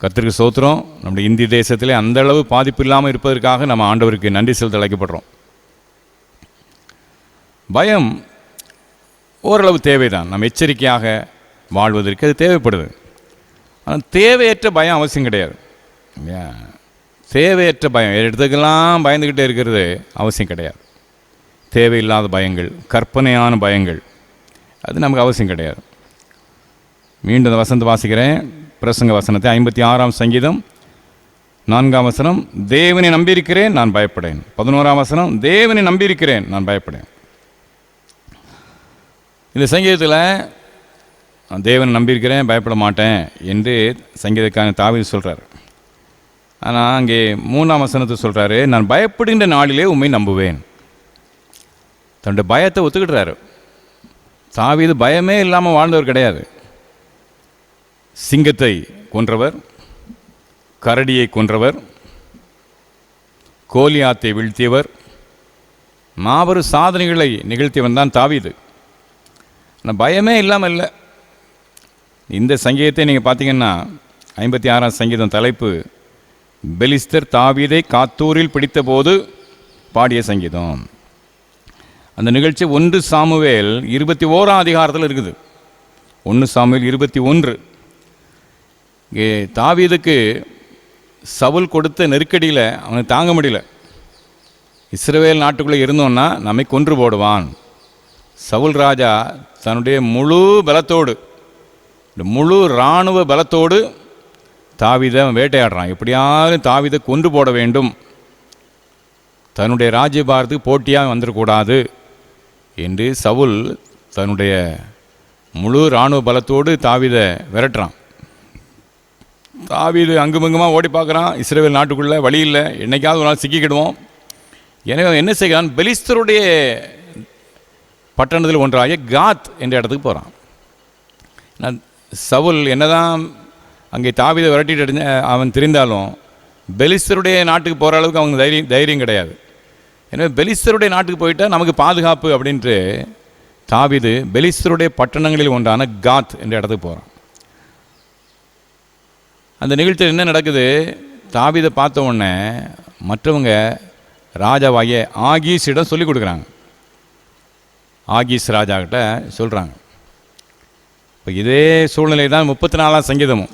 கர்த்தருக்கு ஸ்தோத்திரம். நம்முடைய இந்திய தேசத்திலே அந்த அளவு பாதிப்பு இல்லாமல் இருப்பதற்காக நம்ம ஆண்டவருக்கு நன்றி செலுத்த அழைக்கப்படுறோம். பயம் ஓரளவு தேவைதான், நம்ம எச்சரிக்கையாக வாழ்வதற்கு அது தேவைப்படுது. ஆனால் தேவையற்ற பயம் அவசியம் கிடையாது. தேவையற்ற பயம் எடுத்துக்கெல்லாம் பயந்துக்கிட்டே இருக்கிறது அவசியம் கிடையாது. தேவையில்லாத பயங்கள், கற்பனையான பயங்கள், அது நமக்கு அவசியம் கிடையாது. மீண்டும் அந்த வசனத்தை வாசிக்கிறேன், பிரசங்க வசனத்தை. 56ஆம் சங்கீதம் 4ஆம் வசனம், தேவனை நம்பியிருக்கிறேன் நான் பயப்படேன். 11ஆம் வசனம், தேவனை நம்பியிருக்கிறேன் நான் பயப்படேன். இந்த சங்கீதத்தில் நான் தேவனை நம்பியிருக்கிறேன் பயப்பட மாட்டேன் என்று சங்கீதக்காரன் தாவீது சொல்கிறார். ஆனால் அங்கே 3ஆம் வசனத்தை சொல்கிறாரு, நான் பயப்படுகின்ற நாளிலே உம்மை நம்புவேன். தன்னுடைய பயத்தை ஒத்துக்கிட்டுறாரு. தாவீது பயமே இல்லாமல் வாழ்ந்தவர் கிடையாது. சிங்கத்தை கொன்றவர், கரடியை கொன்றவர், கோலியாத்தை வீழ்த்தியவர், மாபெரும் சாதனைகளை நிகழ்த்தியவன் தான் தாவீது. ஆனால் பயமே இல்லாமல் இல்லை. இந்த சங்கீதத்தை நீங்கள் பார்த்தீங்கன்னா 56ஆம் சங்கீதம் தலைப்பு பெலிஸ்தர் தாவீதை காத்தூரில் பிடித்த போது பாடிய சங்கீதம். அந்த நிகழ்ச்சி 1 சாமுவேல் 21ஆம் அதிகாரத்தில் இருக்குது. 1 சாமுவேல் 21. இங்கே தாவீதுக்கு சவுல் கொடுத்த நெருக்கடியில் அவனுக்கு தாங்க முடியல. இஸ்ரவேல் நாட்டுக்குள்ளே இருந்தோன்னா நம்மை கொன்று போடுவான். சவுல் ராஜா தன்னுடைய முழு பலத்தோடு, முழு இராணுவ பலத்தோடு தாவீதை வேட்டையாடுறான். எப்படியாவது தாவீதை கொன்று போட வேண்டும், தன்னுடைய ராஜ்யபாரத்துக்கு போட்டியாக வந்துடக்கூடாது என்று சவுல் தன்னுடைய முழு இராணுவ பலத்தோடு தாவீதை விரட்டுறான். தாவீது அங்குமங்குமாக ஓடி பார்க்குறான். இஸ்ரவேல் நாட்டுக்குள்ளே வழி இல்லை, என்னைக்காவது ஒரு நாள் சிக்கிக்கிடுவோம். எனவே என்ன செய்கிறான், பெலிஸ்தருடைய பட்டணத்தில் ஒன்றாகிய காத் என்ற இடத்துக்கு போகிறான். சவுல் என்னதான் அங்கே தாவீதை விரட்டிட்டு அவன் தெரிந்தாலும் பெலிஸ்தருடைய நாட்டுக்கு போகிற அளவுக்கு அவங்க தைரியம் கிடையாது. எனவே பெலிஸ்தருடைய நாட்டுக்கு போயிட்டால் நமக்கு பாதுகாப்பு அப்படின்ட்டு தாவீது பெலிஸ்தருடைய பட்டணங்களில் ஒன்றான காத் என்ற இடத்துக்கு போகிறான். அந்த நிகழ்ச்சியில் என்ன நடக்குது, தாவீதை பார்த்த உடனே மற்றவங்க ராஜாவாகிய ஆகீஸிடம் சொல்லிக் கொடுக்குறாங்க. ஆகீஸ் ராஜாக்கிட்ட சொல்கிறாங்க. இப்போ இதே சூழ்நிலை தான் 34ஆம் சங்கீதமும்,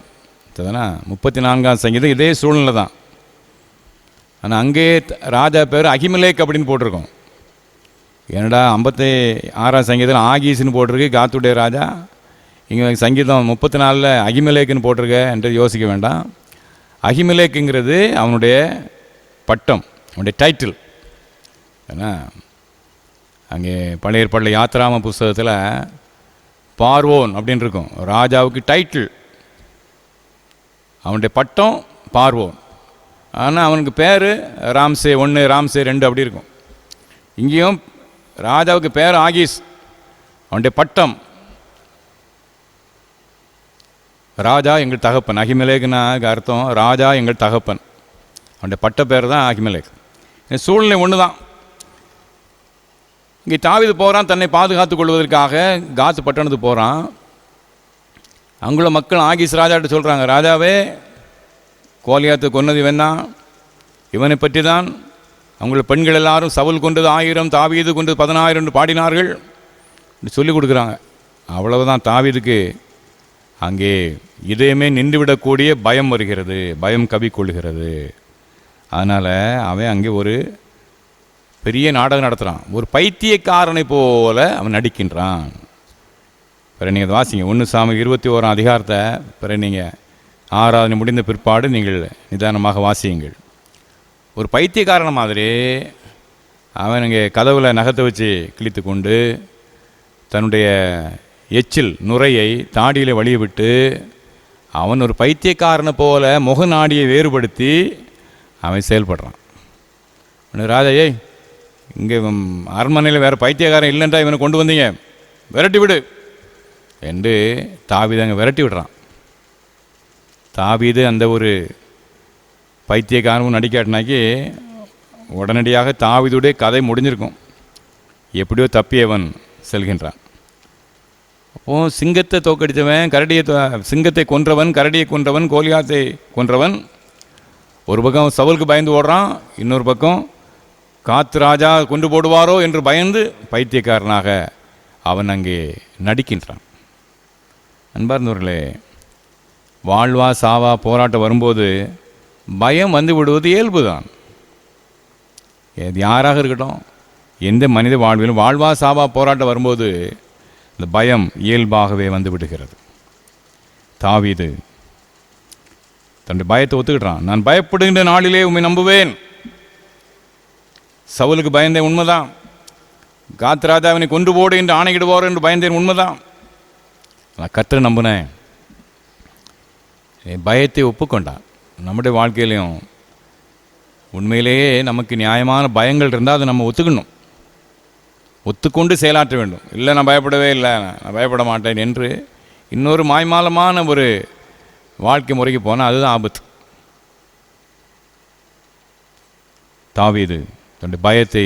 34ஆம் சங்கீதம் இதே சூழ்நிலை தான். ஆனால் அங்கே ராஜா பேர் அகிமெலேக் அப்படின்னு போட்டிருக்கோம். என்னடா 56ஆம் சங்கீதம் ஆகீஸ்னு போட்டிருக்கு காத்துடைய ராஜா, இங்கே சங்கீதம் 34 அகிமெலேக்குன்னு போட்டிருக்க என்று யோசிக்க வேண்டாம். அகிமெலேக்குங்கிறது அவனுடைய பட்டம், அவனுடைய டைட்டில். ஏன்னா அங்கே பழைய ஏற்பாட்டில் யாத்ராம புஸ்தகத்தில் பார்வோன் அப்படின்னு இருக்கும், ராஜாவுக்கு டைட்டில், அவனுடைய பட்டம் பார்வோன். ஆனால் அவனுக்கு பேர் ராம்சே 1 ராம்சே 2 அப்படி இருக்கும். இங்கேயும் ராஜாவுக்கு பேர் ஆகீஸ், அவனுடைய பட்டம் ராஜா எங்கள் தகப்பன். அகிமெலேக்குன்னா அர்த்தம் ராஜா எங்கள் தகப்பன், அவனுடைய பட்ட பேர் தான் அகிமெலேக். சூழ்நிலை ஒன்று தான். இங்கே தாவீது போகிறான், தன்னை பாதுகாத்து கொள்வதற்காக காத்து பட்டணத்துக்கு போகிறான். அங்குள்ள மக்கள் ஆகீஸ் ராஜாட்ட சொல்கிறாங்க, ராஜாவே கோலியாத்து கொன்னது இவன் தான், இவனை பற்றி தான் அவங்கள பெண்கள் எல்லாரும் சவுல் கொண்டது 1000 தாவீது கொண்டது 10000 என்று பாடினார்கள் சொல்லிக் கொடுக்குறாங்க. அவ்வளவுதான், தாவீதுக்கு அங்கே இதயமே நின்றுவிடக்கூடிய பயம் வருகிறது, பயம் கவி கொள்கிறது. அதனால் அவன் அங்கே ஒரு பெரிய நாடகம் நடத்துகிறான், ஒரு பைத்தியக்காரனை போல அவன் நடிக்கின்றான். பிறகு நீங்கள் வாசிங்க 1 சாமுவேல் 21ஆம் அதிகாரத்தை. பிறகு நீங்கள் ஆராதனை முடிந்த பிற்பாடு நீங்கள் நிதானமாக வாசியுங்கள். ஒரு பைத்தியக்காரன மாதிரி அவன் இங்கே கதவுல நகத்தை வச்சு கிழித்து கொண்டு தன்னுடைய எச்சில் நுரையை தாடியில் வழிய விட்டு அவன் ஒரு பைத்தியக்காரனை போல முகநாடியை வேறுபடுத்தி அவன் செயல்படுறான். ராஜா, இங்கே அரண்மனையில் வேறு பைத்தியக்காரன் இல்லைன்றா இவனை கொண்டு வந்தீங்க, விரட்டி விடு என்று தாவீது அங்கே விரட்டி விடுறான். தாவீது அந்த ஒரு பைத்தியக்காரனும் நடிக்காட்டினாக்கி உடனடியாக தாவீதுடைய கதை முடிஞ்சிருக்கும். எப்படியோ தப்பியவன் செல்கின்றான். அப்போது சிங்கத்தை தோக்கடித்தவன், சிங்கத்தை கொன்றவன், கரடியை கொன்றவன், கோலியாத்தை கொன்றவன் ஒரு பக்கம் சவுலுக்கு பயந்து ஓடுறான், இன்னொரு பக்கம் காத்து ராஜா கொண்டு போடுவாரோ என்று பயந்து பைத்தியக்காரனாக அவன் அங்கே நடிக்கின்றான். அன்பார்ந்தவர்களே, வாழ்வா சாவா போராட்டம் வரும்போது பயம் வந்து விடுவது இயல்பு தான். யாராக இருக்கட்டும், எந்த மனித வாழ்விலும் வாழ்வா சாவா போராட்டம் வரும்போது இந்த பயம் இயல்பாகவே வந்து விடுகிறது. தாவீது தன்னுடைய பயத்தை ஒத்துக்கிட்டான். நான் பயப்படுகின்ற நாளிலே உம்மை நம்புவேன். சவுலுக்கு பயந்தேன், உண்மைதான். காத் ராஜாவினை கொண்டு போடு என்று ஆணையிடுவார் என்று பயந்தேன், உண்மைதான். நான் கர்த்தரை நம்பினேன். பயத்தை ஒப்புக்கொண்டான். நம்முடைய வாழ்க்கையிலையும் உண்மையிலேயே நமக்கு நியாயமான பயங்கள் இருந்தால் அதை நம்ம ஒத்துக்கணும், ஒத்துக்கொண்டு செயலாற்ற வேண்டும். இல்லை நான் பயப்படவே இல்லை, நான் பயப்பட மாட்டேன் என்று இன்னொரு மாய்மாலமான ஒரு வாழ்க்கை முறைக்கு போனால் அதுதான் ஆபத்து. தாவீது தன்னுடைய பயத்தை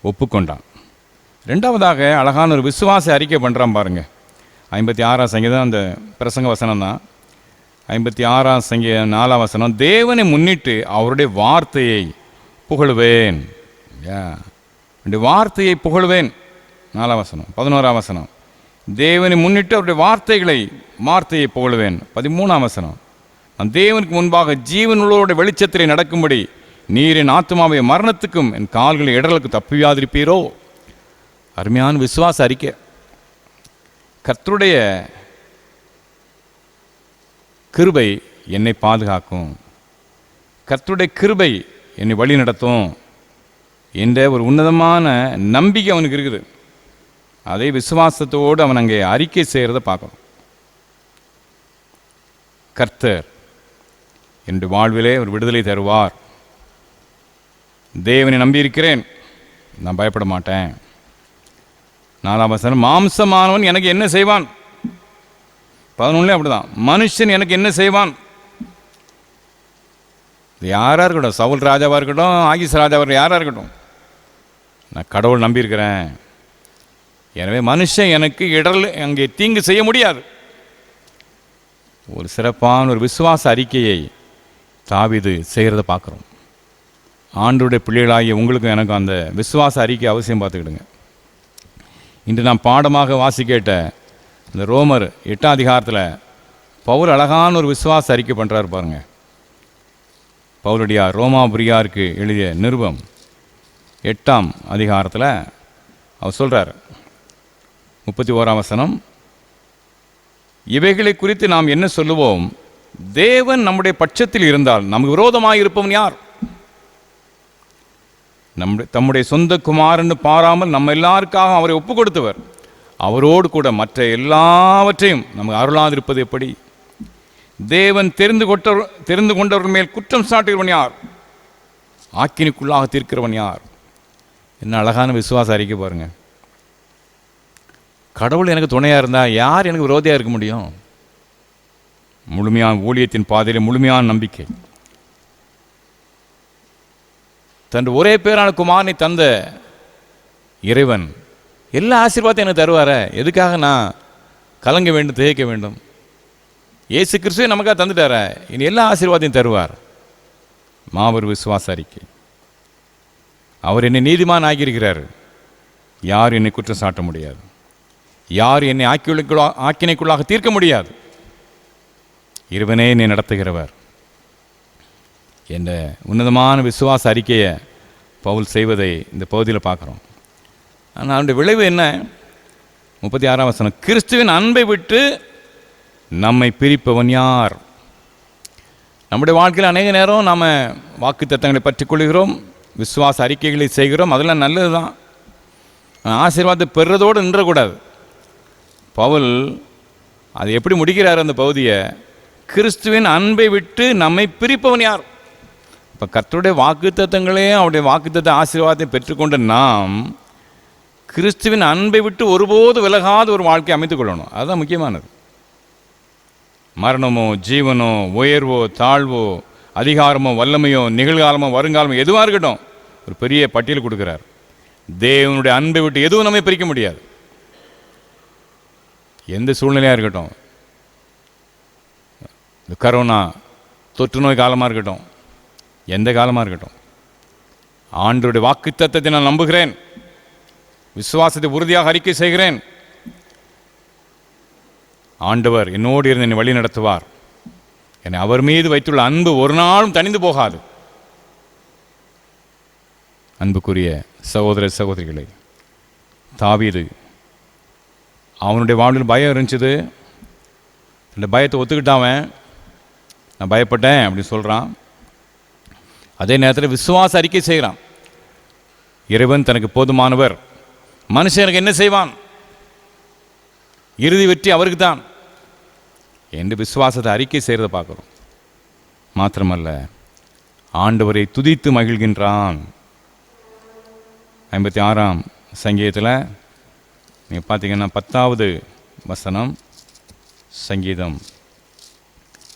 ஒப்புக்கொண்டான். ரெண்டாவதாக அழகான ஒரு விசுவாச அறிக்கை பண்ணுறான் பாருங்கள். 56ஆம் சங்கீதம் அந்த பிரசங்க வசனம் தான். 56ஆம் சங்கீதம் 4ஆம் வசனம், தேவனை முன்னிட்டு அவருடைய வார்த்தையை புகழுவேன். வார்த்தையை புகழுவேன். 4ஆம் வசனம். 11ஆம் வசனம், தேவனை முன்னிட்டு அவருடைய வார்த்தையை புகழுவேன். 13ஆம் வசனம், நான் தேவனுக்கு முன்பாக ஜீவனுள்ளோருடைய வெளிச்சத்திலே நடக்கும்படி நீர் என் ஆத்துமாவை மரணத்துக்கும் என் கால்களை இடர்களுக்கு தப்பியாதிருப்பீரோ. அருமையான விசுவாச அறிக்கை. கர்த்தருடைய கிருபை என்னை பாதுகாக்கும், கர்த்தருடைய கிருபை என்னை வழி நடத்தும் என்ற ஒரு உன்னதமான நம்பிக்கை அவனுக்கு இருக்குது. அதே விசுவாசத்தோடு அவன் அங்கே அறிக்கை செய்கிறத பார்க்கணும். கர்த்தர் என்னுடைய வாழ்விலே ஒரு விடுதலை தருவார். தேவனை நம்பியிருக்கிறேன், நான் பயப்பட மாட்டேன். 4ஆம் வசனம், மாம்சமானவன் எனக்கு என்ன செய்வான். 11 அப்படிதான், மனுஷன் எனக்கு என்ன செய்வான். யாராக இருக்கட்டும், சவுல் ராஜாவாக இருக்கட்டும், ஆகீஸ் ராஜாவாக இருக்கட்டும், யாராக இருக்கட்டும், நான் கடவுள் நம்பியிருக்கிறேன். எனவே மனுஷன் எனக்கு இடர்ல அங்கே தீங்கு செய்ய முடியாது. ஒரு சிறப்பான ஒரு விசுவாச அறிக்கையை தாவீது செய்கிறத பார்க்குறோம். ஆண்டவருடைய பிள்ளைகளாகிய உங்களுக்கும் எனக்கும் அந்த விசுவாச அறிக்கை அவசியம் பார்த்துக்கிடுங்க. இன்று நாம் பாடமாக வாசிக்கேட்ட இந்த ரோமர் 8ஆம் அதிகாரத்தில் பவுல் அழகான ஒரு விசுவாச அறிக்கை பண்ணுறாரு பாருங்க. பவுலடியார் ரோமாபுரியாருக்கு எழுதிய நிருபம் 8ஆம் அதிகாரத்தில் அவர் சொல்கிறார், 31ஆம் வசனம், இவைகளை குறித்து நாம் என்ன சொல்லுவோம்? தேவன் நம்முடைய பட்சத்தில் இருந்தால் நமக்கு விரோதமாக இருப்பவன் யார்? தம்முடைய சொந்த குமாரன்னு பாராமல் நம்ம எல்லாருக்காக அவரை ஒப்பு கொடுத்தவர், அவரோடு கூட மற்ற எல்லாவற்றையும் நமக்கு அருளாதிருப்பது எப்படி? தேவன் தெரிந்து கொண்டவர் மேல் குற்றம் சாட்டுகிறவன் யார்? ஆக்கினிக்குள்ளாக தீர்க்கிறவன் யார்? என்ன அழகான விசுவாச அறிக்கை பாருங்க. கடவுள் எனக்கு துணையாக இருந்தால் யார் எனக்கு விரோதியாக இருக்க முடியும்? முழுமையான ஊழியத்தின் பாதையில் முழுமையான நம்பிக்கை. தன் ஒரே பேரான குமாரனை தந்த இறைவன் எல்லா ஆசீர்வாதத்தையும் எனக்கு தருவார. எதுக்காக நான் கலங்க வேண்டும், திகைக்க வேண்டும்? இயேசு கிறிஸ்துவே நமக்காக தந்துட்டார, இனி எல்லா ஆசீர்வாதத்தையும் தருவார். மாபெரும் விசுவாச அறிக்கை. அவர் என்னை நீதிமான் ஆக்கியிருக்கிறார், யார் என்னை குற்றம் சாட்ட முடியாது, யார் என்னை ஆக்கினைக்குள்ளாக தீர்க்க முடியாது. இறைவனே என்னை நடத்துகிறவர் என்ற உன்னதமான விசுவாச அறிக்கையை பவுல் செய்வதை இந்த பகுதியில் பார்க்குறோம். ஆனால் அவனுடைய விளைவு என்ன? 36ஆம் வசனம், கிறிஸ்துவின் அன்பை விட்டு நம்மை பிரிப்பவன் யார்? நம்முடைய வாழ்க்கையில் அநேக நேரம் நாம் வாக்கு தத்தங்களை பற்றி கொள்கிறோம், விசுவாச அறிக்கைகளை செய்கிறோம், அதெல்லாம் நல்லது தான். ஆசீர்வாதத்தை பெறுறதோடு நின்றக்கூடாது. பவுல் அது எப்படி முடிக்கிறார் அந்த பகுதியை? கிறிஸ்துவின் அன்பை விட்டு நம்மை பிரிப்பவன் யார்? இப்போ கர்த்தருடைய வாக்குத்தத்தங்களையும் அவருடைய வாக்குத்தத்த ஆசீர்வாதத்தை பெற்றுக்கொண்ட நாம் கிறிஸ்துவின் அன்பை விட்டு ஒருபோது விலகாத ஒரு வாழ்க்கையை அமைத்துக் கொள்ளணும். அதுதான் முக்கியமானது. மரணமோ ஜீவனோ உயர்வோ தாழ்வோ அதிகாரமோ வல்லமையோ நிகழ்காலமோ வருங்காலமோ எதுவாக இருக்கட்டும், ஒரு பெரிய பட்டியல் கொடுக்குறார். தேவனுடைய அன்பை விட்டு எதுவும் நம்மை பிரிக்க முடியாது. எந்த சூழ்நிலையாக இருக்கட்டும், இந்த கரோனா தொற்று நோய் காலமாக இருக்கட்டும், எந்த காலமாக இருக்கட்டும், ஆண்டவருடைய வாக்குத்தத்தத்தை நான் நம்புகிறேன், விசுவாசத்தை உறுதியாக அறிக்கை செய்கிறேன். ஆண்டவர் என்னோடு இருந்து என்னை வழி நடத்துவார். என்னை அவர் மீது வைத்துள்ள அன்பு ஒரு நாளும் தணிந்து போகாது. அன்புக்குரிய சகோதர சகோதரிகளை, தாவீது அவனுடைய வாழ்வில் பயம் இருந்துச்சு. இந்த பயத்தை ஒத்துக்கிட்டாவன், நான் பயப்பட்டேன் அப்படின்னு சொல்கிறான். அதே நேரத்தில் விசுவாச அறிக்கை செய்கிறான். இறைவன் தனக்கு போதுமானவர், மனுஷன் எனக்கு என்ன செய்வான், இறுதி வெற்றி அவருக்கு தான் என்று விசுவாசத்தை அறிக்கை செய்கிறத பார்க்குறோம். மாத்திரமல்ல, ஆண்டவரை துதித்து மகிழ்கின்றான். 56ஆம் சங்கீதத்தில் நீங்கள் பார்த்தீங்கன்னா 10வது வசனம், சங்கீதம்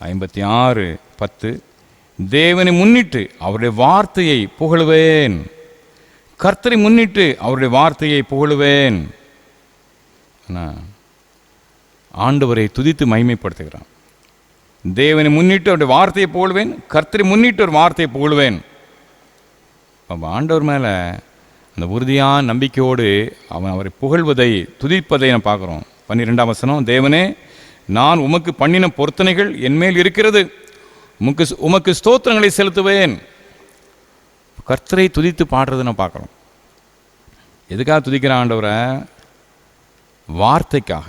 56:10, தேவனை முன்னிட்டு அவருடைய வார்த்தையை புகழுவேன், கர்த்தரை முன்னிட்டு அவருடைய வார்த்தையை புகழுவேன். ஆண்டவரை துதித்து மகிமைப்படுத்துகிறான். தேவனை முன்னிட்டு அவருடைய வார்த்தையை புகழுவேன், கர்த்தரை முன்னிட்டு ஒரு வார்த்தையை புகழுவேன். ஆண்டவர் மேலே அந்த உறுதியான நம்பிக்கையோடு அவன் அவரை புகழ்வதை துதிப்பதை நான் பார்க்குறோம். 12ஆம் வசனம், தேவனே நான் உமக்கு பண்ணின பொருத்தனைகள் என்மேல் இருக்கிறது, உமக்கு ஸ்தோத்திரங்களை செலுத்துவேன். கர்த்தரை துதித்து பாடுறதை நான் பார்க்குறோம். எதுக்காக துதிக்கிற ஆண்டவரை? வார்த்தைக்காக.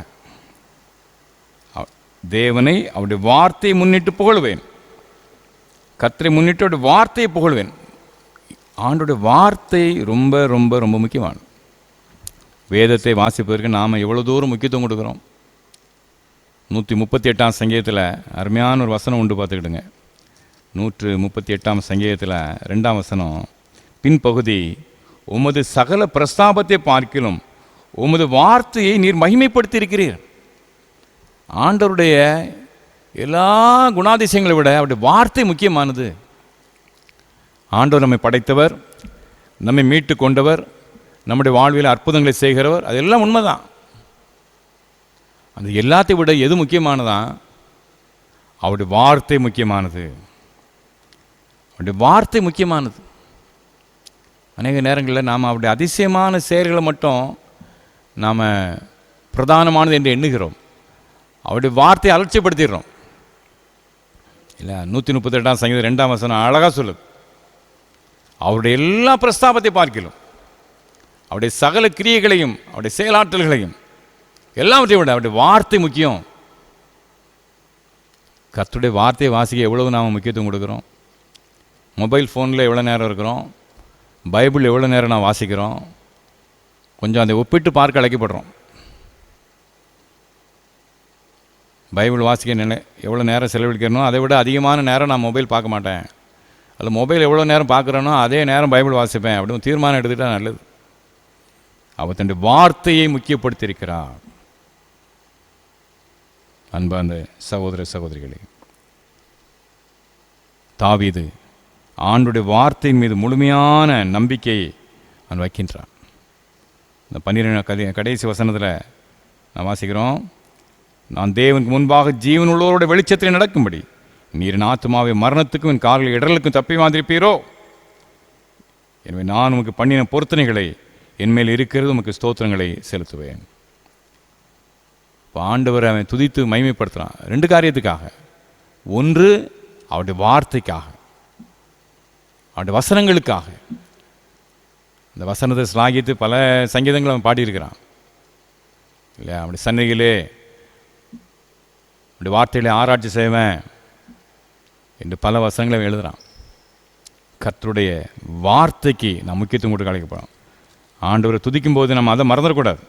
தேவனை அவருடைய வார்த்தையை முன்னிட்டு புகழுவேன், கர்த்தரை முன்னிட்டு அவருடைய வார்த்தையை புகழுவேன். ஆண்டோடைய வார்த்தை ரொம்ப ரொம்ப ரொம்ப முக்கியமானது. வேதத்தை வாசிப்பதற்கு நாம் எவ்வளோ தூரம் முக்கியத்துவம் கொடுக்குறோம். 138ஆம் சங்கீதத்தில் அருமையான ஒரு வசனம் உண்டு, பார்த்துக்கிடுங்க. 138ஆம் சங்கீதத்தில் 2ஆம் வசனம் பின்பகுதி, உமது சகல பிரஸ்தாபத்தை பார்க்கிலும் உமது வார்த்தையை நீர் மகிமைப்படுத்தி இருக்கிறீர். ஆண்டவருடைய எல்லா குணாதிசயங்களை விட அவருடைய வார்த்தை முக்கியமானது. ஆண்டவர் நம்மை படைத்தவர், நம்மை மீட்டு கொண்டவர், நம்முடைய வாழ்வில் அற்புதங்களை செய்கிறவர், அதெல்லாம் உண்மைதான். அது எல்லாத்தையும் விட எது முக்கியமானதான்? அவருடைய வார்த்தை முக்கியமானது. அவருடைய வார்த்தை முக்கியமானது. அநேக நேரங்களில் நாம் அவருடைய அதிசயமான செயல்களை மட்டும் நாம் பிரதானமானது என்று எண்ணுகிறோம். அவருடைய வார்த்தையை அலட்சியப்படுத்திடுறோம். இல்லை, 138ஆம் சங்கீதம் 2ஆம் வசனம் அழகாக சொல்லுது. அவருடைய எல்லா பிரஸ்தாபத்தை பார்க்கலாம், அவருடைய சகல கிரியைகளையும் அவருடைய செயலாற்றல்களையும் எல்லாவற்றையும் விட அவருடைய வார்த்தை முக்கியம். கர்த்தருடைய வார்த்தையை வாசிக்க எவ்வளவு நாம் முக்கியத்துவம் கொடுக்குறோம். மொபைல் ஃபோனில் எவ்வளோ நேரம் இருக்கிறோம், பைபிள் எவ்வளோ நேரம் நான் வாசிக்கிறோம், கொஞ்சம் அதை ஒப்பிட்டு பார்க்க அழைக்கப்படுறோம். பைபிள் வாசிக்க எவ்வளோ நேரம் செலவழிக்கிறனோ அதை விட அதிகமான நேரம் நான் மொபைல் பார்க்க மாட்டேன். அதில் மொபைல் எவ்வளோ நேரம் பார்க்குறேனோ அதே நேரம் பைபிள் வாசிப்பேன் அப்படின்னு தீர்மானம் எடுத்துக்கிட்டால் நல்லது. அவர் தன்னுடைய வார்த்தையை முக்கியப்படுத்தியிருக்கிறார். அன்பார்ந்த சகோதர சகோதரிகளே, தாவீது ஆண்டுடைய வார்த்தையின் மீது முழுமையான நம்பிக்கையை அவன் வைக்கின்றான். இந்த 12 கடைசி வசனத்தில் நான் வாசிக்கிறோம், நான் தேவனுக்கு முன்பாக ஜீவன் உள்ளவருடைய வெளிச்சத்தில் நடக்கும்படி நீர் என் ஆத்துமாவை மரணத்துக்கும் என் கால்களை இடர்களுக்கும் தப்பி மாதிரிப்பீரோ. எனவே நான் உமக்கு பண்ணின பொருத்தனைகளை என்மேல் இருக்கிறது, உமக்கு ஸ்தோத்திரங்களை செலுத்துவேன். இப்போ ஆண்டவரை அவன் துதித்து மகிமைப்படுத்துகிறான் 2 காரியத்துக்காக. ஒன்று, அவருடைய வார்த்தைக்காக, அவருடைய வசனங்களுக்காக. இந்த வசனத்தை ஸ்லாகித்து பல சங்கீதங்களை அவன் பாடியிருக்கிறான் இல்லையா. அவருடைய சன்னிதியிலே அப்படி வார்த்தையிலே ஆராய்ச்சி செய்வேன் என்று பல வசனங்களை எழுதுகிறான். கர்த்தருடைய வார்த்தைக்கு நாம் முக்கியத்துவம் கொடுக்க அழைக்கப்படும். ஆண்டவரை துதிக்கும் போது நம்ம அதை மறந்துடக்கூடாது.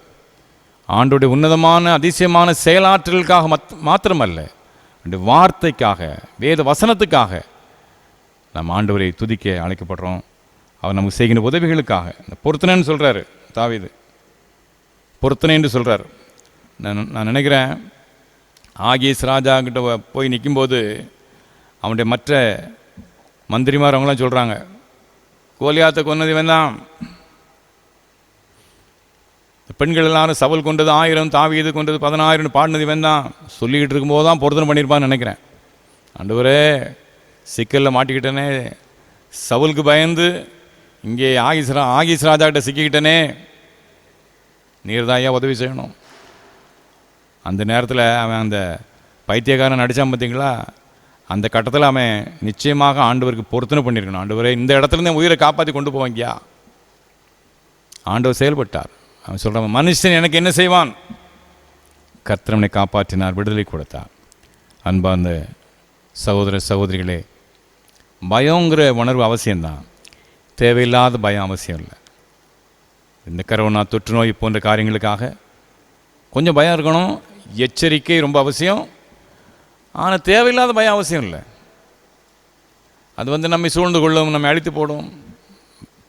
ஆண்டவருடைய உன்னதமான அதிசயமான செயலாற்றலுக்காக மாத்திரமல்ல, அந்த வார்த்தைக்காக, வேத வசனத்துக்காக நாம் ஆண்டவரை துதிக்க அழைக்கப்படுறோம். அவர் நமக்கு செய்கின்ற உதவிகளுக்காக. இந்த பொருத்தனைன்னு சொல்கிறாரு தாவீது. பொருத்தனை என்று சொல்கிறார். நான் நினைக்கிறேன் ஆகீஸ் ராஜா கிட்ட போய் நிற்கும்போது அவனுடைய மற்ற மந்திரிமார் அவங்களாம் சொல்கிறாங்க, கோலியாத்தை கொன்னது வேண்டாம், பெண்கள் எல்லாரும் சவுல் கொண்டது 1000, தாவீது கொண்டது 10000 பாடினது வேண்டாம் சொல்லிக்கிட்டு இருக்கும்போது தான் பொருத்தனை பண்ணியிருப்பான்னு நினைக்கிறேன். ஆண்டவரே சிக்கலில் மாட்டிக்கிட்டேனே, சவுலுக்கு பயந்து இங்கே ஆகீஸ் ராஜாக்கிட்ட சிக்கிக்கிட்டனே, நீர் தான் ஐயா உதவி செய்யணும். அந்த நேரத்தில் அவன் அந்த பைத்தியக்காரன் நடித்தான் பார்த்தீங்களா, அந்த கட்டத்தில் அவன் நிச்சயமாக ஆண்டவருக்கு பொருத்தனை பண்ணியிருக்கணும். ஆண்டவரே இந்த இடத்துலேருந்து உயிரை காப்பாற்றி கொண்டு போவாங்கயா. ஆண்டவர் செயல்பட்டார். அவன் சொல்கிறான், மனுஷன் எனக்கு என்ன செய்வான்? கர்த்தர் காப்பாற்றினார், விடுதலை கொடுத்தார். அன்பார்ந்த சகோதர சகோதரிகளே, பயங்கிற உணர்வு அவசியம்தான், தேவையில்லாத பயம் அவசியம் இல்லை. இந்த கரோனா தொற்று நோய் போன்ற காரியங்களுக்காக கொஞ்சம் பயம் இருக்கணும், எச்சரிக்கை ரொம்ப அவசியம். ஆனால் தேவையில்லாத பயம் அவசியம் இல்லை. அது நம்மை சூழ்ந்து கொள்ளும், நம்மை அழித்து போடும்.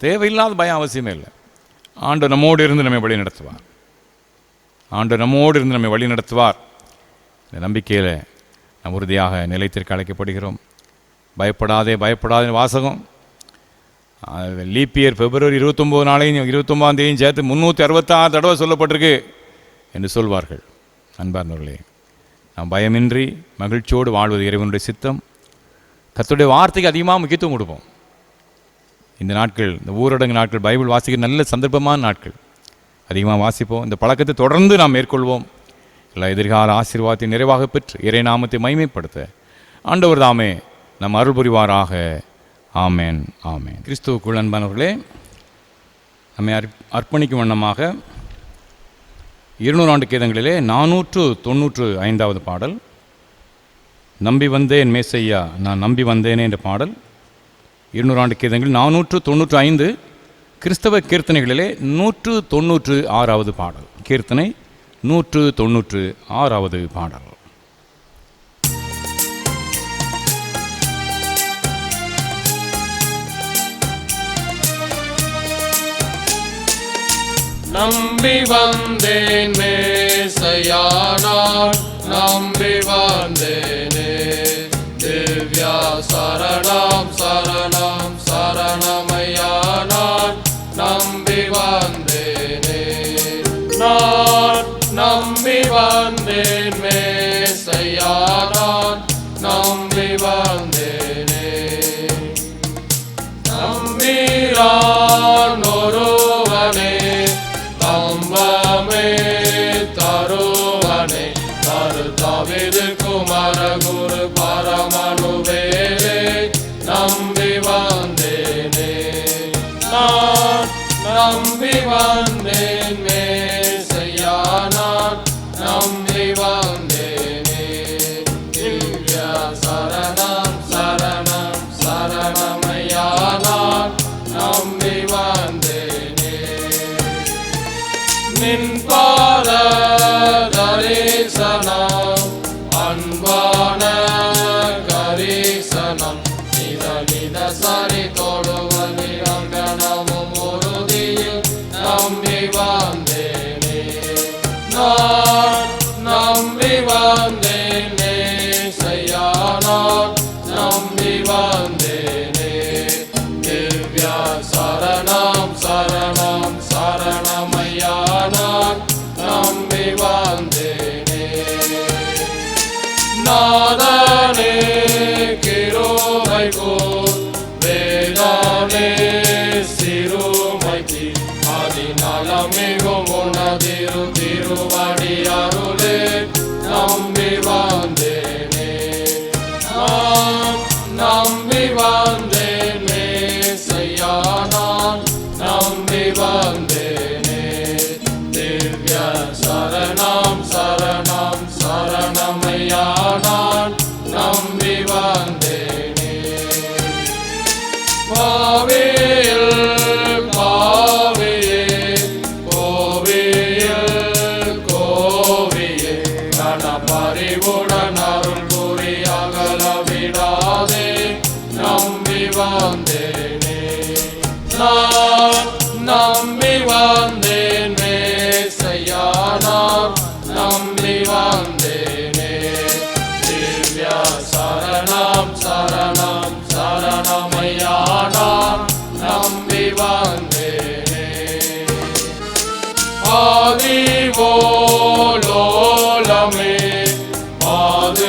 தேவையில்லாத பயம் அவசியமே இல்லை. ஆண்டவர் நம்மோடு இருந்து நம்மை வழி நடத்துவார். ஆண்டவர் நம்மோடு இருந்து நம்மை வழி நடத்துவார். இந்த நம்பிக்கையில் நாம் உறுதியாக நிலைத்திற்கு அழைக்கப்படுகிறோம். பயப்படாதே பயப்படாதே வாசகம் லீப்பியர் February 29 நாளையும் 29ஆம் தேதியும் சேர்த்து 366 தடவை சொல்லப்பட்டிருக்கு என்று சொல்வார்கள். அன்பார்ந்தவர்களே, நாம் பயமின்றி மகிழ்ச்சியோடு வாழ்வது இறைவனுடைய சித்தம். கர்த்தருடைய வார்த்தைக்கு அதிகமாக முக்கியத்துவம் கொடுப்போம். இந்த நாட்கள், இந்த ஊரடங்கு நாட்கள், பைபிள் வாசிக்கிற நல்ல சந்தர்ப்பமான நாட்கள். அதிகமாக வாசிப்போம். இந்த பழக்கத்தை தொடர்ந்து நாம் மேற்கொள்வோம். எல்லா எதிர்கால ஆசீர்வாதத்தை நிறைவாக பெற்று இறை நாமத்தை மகிமைப்படுத்த ஆண்டவர் தாமே நம் அருள் புரிவாராக. ஆமேன், ஆமேன். கிறிஸ்துவுக்குள் அன்பானவர்களே, நம்மை அர்ப்பணிக்கும் வண்ணமாக 200 ஆண்டு கீதங்களிலே 495வது பாடல், நம்பி வந்தேன் மேசையா நான் நம்பி வந்தேனே என்ற பாடல். 200 ஆண்டு கீதங்கள் 495, கிறிஸ்தவ கீர்த்தனைகளிலே 196வது பாடல். கீர்த்தனை 196வது பாடல். நம்பி வந்தேன் மேசையா நான் நம்பி வந்தேனே, திவ்யா சரணம் சரணம் சரணமையா நான் நம்பி வந்தேனே. நான் நம்பி வந்தேன் மேசையா நான் நம்பி வந்தேனே. நம்பிரான் ஒருவனே நம்பமே தருவனே, தாவீது குமார குரு பரமனுவேலே நம்பி வந்தேனே. நான் நம்பி வந்தேன் மேசையா நான் நம்பி வந்தேனே. திவ்யா சரணம் சரணம் சரணமையா நான் நம்பி வந்தேனே. நின் பாத தரிசனம் அன்பான கரிசனம், நித நித சரி தொடுவனி அங்கனமும் உறுதியில் நம்பி வந்தேனே. நான் நம்பி வந்தேன் மேசையா நான் நம்பி வந்தேனே. திவ்யா சரணம் சரணம் சரணமையா நான் நம்பி வந்தேனே. நாதனே கிருபை கூர் வேதானே சிறுமைக்கு அதிநலமிகும் உனதிரு திருவடி அருளே நம்பி வந்தேனே. நான் நம்பி வந்தேன் மேசையா நான் நம்பி வந்தேனே. திவ்யா சரணம் சரணம் சரணமையா நான் நம்பி வந்தேனே. பாவியில் பாவியே கோவியில் கோவியே கணபறிவுடன் அருள் புரி அகல விடாதே நம்பி வந்தேனே. நான் நம்பி வந்தேன் மேசையா ஆதிவோலோலமே பாதுகாலமே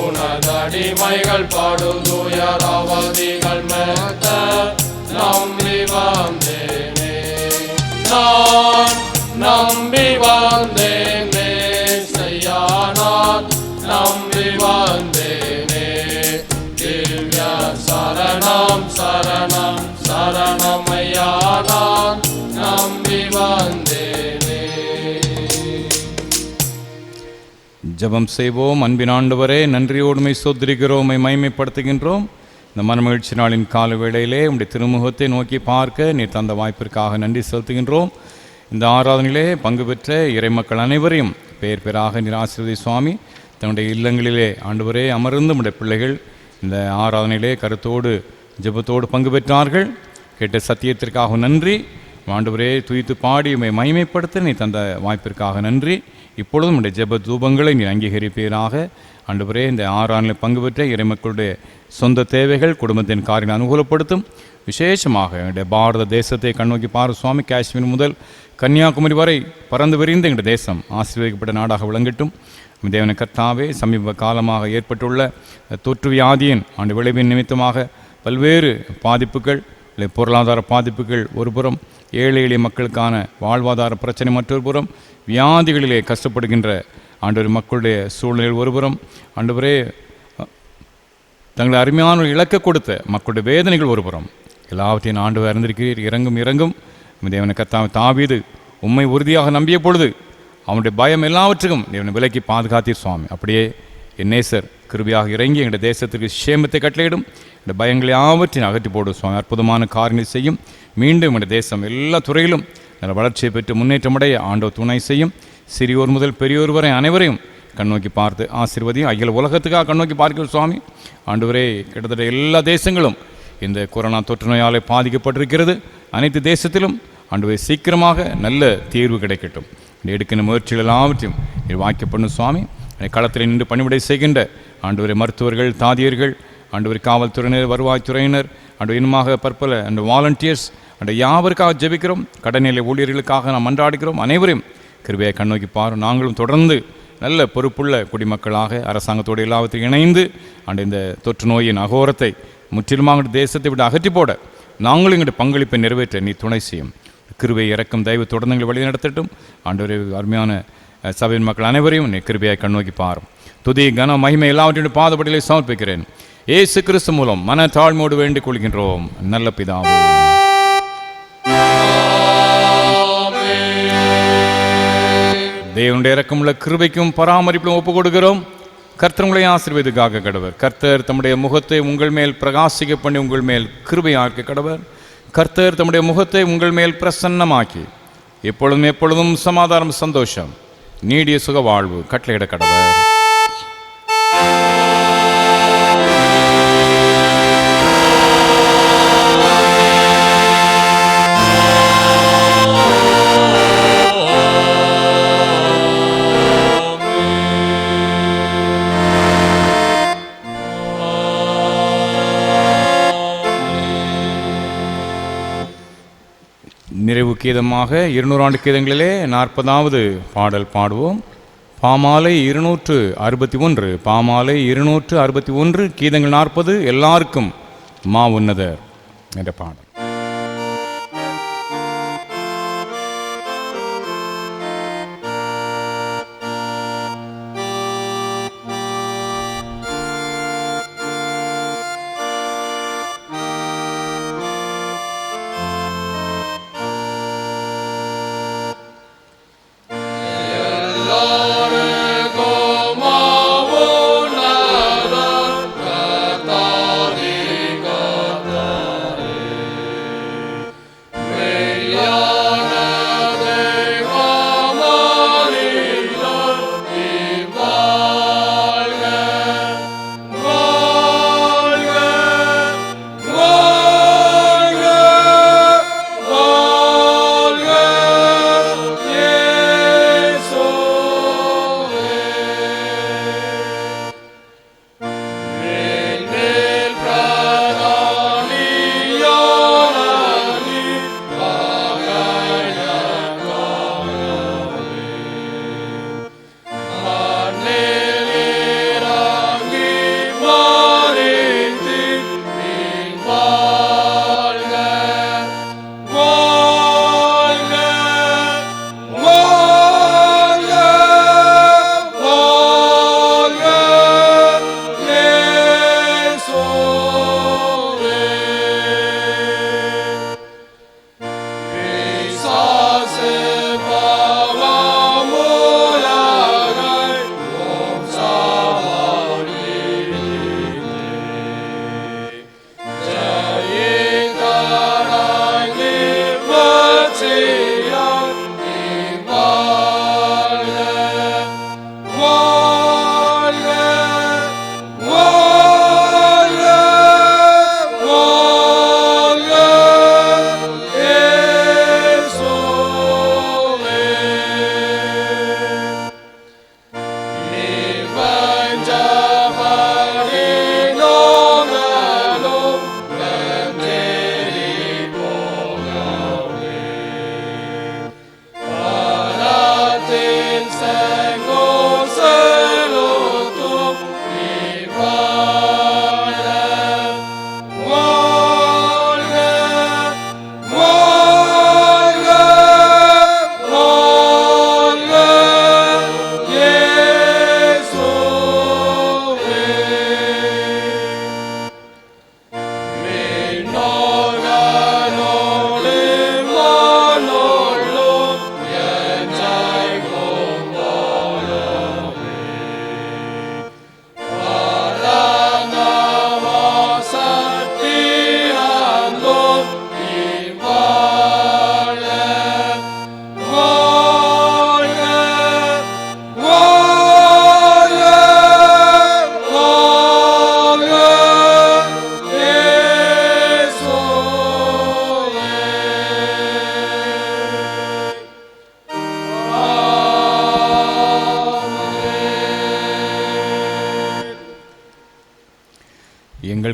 உனதடிமைகள் படுதுயர் அவதிகள் மெத்த நம்பி வந்தேனே நான் நம்பி வந்தேனே செய்யானார் நம்பி வந்தேனே திவ்ய சரணம் சரணம் சரணமையா நான் நம்பி வந்தேனே. ஜெபம் செய்வோம். அன்பின் ஆண்டவரே, நன்றியோடுமை சோதரிக்கிறோம், மைமைப்படுத்துகின்றோம். இந்த மனமகிழ்ச்சி நாளின் கால வேளையிலே உடைய திருமுகத்தை நோக்கி பார்க்க நீர் தந்த வாய்ப்பிற்காக நன்றி செலுத்துகின்றோம். இந்த ஆராதனையிலே பங்கு பெற்ற இறைமக்கள் அனைவரையும் பேர் பேராக நீர் ஆசீர்வதி சுவாமி. தன்னுடைய இல்லங்களிலே ஆண்டவரே அமர்ந்து உடைய பிள்ளைகள் இந்த ஆராதனையிலே கருத்தோடு ஜெபத்தோடு பங்கு பெற்றார்கள். கேட்ட சத்தியத்திற்காக நன்றி. ஆண்டவரே துதித்து பாடி உம்மை மகிமைப்படுத்த நீ தந்த வாய்ப்பிற்காக நன்றி. இப்பொழுதும் உடைய ஜெப தூபங்களை நீ அங்கீகரிப்பீராக. ஆண்டவரே இந்த ஆராதனையில் பங்கு பெற்ற இறைமக்களுடைய சொந்த தேவைகள் குடும்பத்தின் காரியங்களை அனுகூலப்படுத்தும். விசேஷமாக எங்களுடைய பாரத தேசத்தை கண்ணோக்கி பாரு சுவாமி. காஷ்மீர் முதல் கன்னியாகுமரி வரை பறந்து விரிந்த எங்களுடைய தேசம் ஆசீர்வதிக்கப்பட்ட நாடாக விளங்கட்டும். தேவன கர்த்தாவே, சமீப காலமாக ஏற்பட்டுள்ள தொற்று வியாதியின் ஆண்டு விளைவின் நிமித்தமாக பல்வேறு பாதிப்புகள், பொருளாதார பாதிப்புகள் ஒருபுறம், ஏழை எளிய மக்களுக்கான வாழ்வாதார பிரச்சனை மற்றொரு புறம், வியாதிகளிலே கஷ்டப்படுகின்ற ஆண்டவர் மக்களுடைய சூழ்நிலைகள் ஒருபுறம், ஆண்டவரே தங்களை அருமையான இழக்க கொடுத்த மக்களுடைய வேதனைகள் ஒருபுறம், எல்லாவற்றையும் ஆண்டவர் அறிந்திருக்கிறீர். இறங்கும் தேவன கர்த்தாவே, தாவீது உம்மை உறுதியாக நம்பிய பொழுது அவனுடைய பயம் எல்லாவற்றுக்கும் தேவனை விலக்கி பாதுகாத்தீர் சுவாமி. அப்படியே என் நேசர் கிருபையாக இறங்கி எங்களுடைய தேசத்திற்கு சேமத்தை கட்டளையிடும். இந்த பயங்களை யாவற்றையும் அகற்றி போடும் சுவாமி. அற்புதமான காரியங்களை செய்யும். மீண்டும் எங்களுடைய தேசம் எல்லா துறையிலும் நல்ல வளர்ச்சியை பெற்று முன்னேற்றமடைய ஆண்டவர் துணை செய்யும். சிறியோர் முதல் பெரியோர் வரை அனைவரையும் கண்ணோக்கி பார்த்து ஆசீர்வதியும். அகில உலகத்துக்காக கண்ணோக்கி பார்க்கிறோம் சுவாமி. ஆண்டவரே, கிட்டத்தட்ட எல்லா தேசங்களும் இந்த கொரோனா தொற்று நோயால் பாதிக்கப்பட்டிருக்கிறது. அனைத்து தேசத்திலும் ஆண்டவரே சீக்கிரமாக நல்ல தீர்வு கிடைக்கட்டும். எடுக்கின்ற முயற்சிகள் எல்லாவற்றையும் வாய்க்கப்படும் சுவாமி. களத்தில் நின்று பணிவிடை செய்கின்ற ஆண்டவரை மருத்துவர்கள், தாதியர்கள், ஆண்டவரை காவல்துறையினர், வருவாய்த்துறையினர், ஆண்டு இன்னுமாக பற்பல அந்த வாலண்டியர்ஸ், அந்த யாவருக்காக ஜெபிக்கிறோம். கடநிலை ஊழியர்களுக்காக நாம் மன்றாடுகிறோம். அனைவரையும் கிருபையை கண்ணோக்கி பாரும். நாங்களும் தொடர்ந்து நல்ல பொறுப்புள்ள குடிமக்களாக அரசாங்கத்தோடு எல்லாவற்றையும் இணைந்து ஆண்டு இந்த தொற்று நோயின் அகோரத்தை முற்றிலுமாக தேசத்தை விட்டு அகற்றி போட நாங்களும் எங்களுடைய பங்களிப்பை நிறைவேற்ற நீ துணை செய்யும். கிருபை இறக்கும் தயவு தொடர்ந்து எங்களை வழி நடத்தட்டும். ஆண்டவரே, அருமையான சபையின் மக்கள் அனைவரையும் நீ கிருபையாய் கண்ணோக்கி பாரும். துதி கன மகிமை எல்லாவற்றையும் பாதப்படிகளை சமர்ப்பிக்கிறேன். இயேசு கிறிஸ்து மூலம் மன தாழ்மையோடு வேண்டிக் கொள்கின்றோம் நல்ல பிதாவே. தேவனுடைய இரக்கமுள்ள கிருபைக்கும் பராமரிப்பிலும் ஒப்புக் கொடுக்கிறோம். கர்த்தர் உங்களை ஆசீர்வதிக்காக கடவர். கர்த்தர் தம்முடைய முகத்தை உங்கள் மேல் பிரகாசிக்க பண்ணி உங்கள் மேல் கிருபையாக்க கடவர். கர்த்தர் தம்முடைய முகத்தை உங்கள் மேல் பிரசன்னமாக்கி எப்பொழுதும் சமாதானம், சந்தோஷம், நீடிய சுக வாழ்வு கட்டளையிட கடவர். நிறைவு கீதமாக 200 ஆண்டு கீதங்களிலே 40வது பாடல் பாடுவோம். பாமாலை 261, பாமாலை 261, கீதங்கள் 40, எல்லாருக்கும் மா உன்னதர் என்ற பாடல்.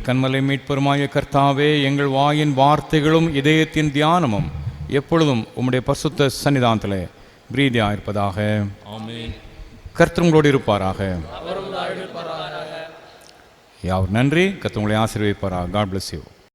எங்கள் கண்மலை மீட்பெருமாய கர்த்தாவே, எங்கள் வாயின் வார்த்தைகளும் இதயத்தின் தியானமும் எப்பொழுதும் உம்முடைய பரிசுத்த சன்னிதானத்திலே பிரீதியாயிருப்பதாக. கர்த்தர் உங்களோடு இருப்பாராக. யாவர் நன்றி. கர்த்தர் உங்களை ஆசீர்வதிப்பாராக. God bless you.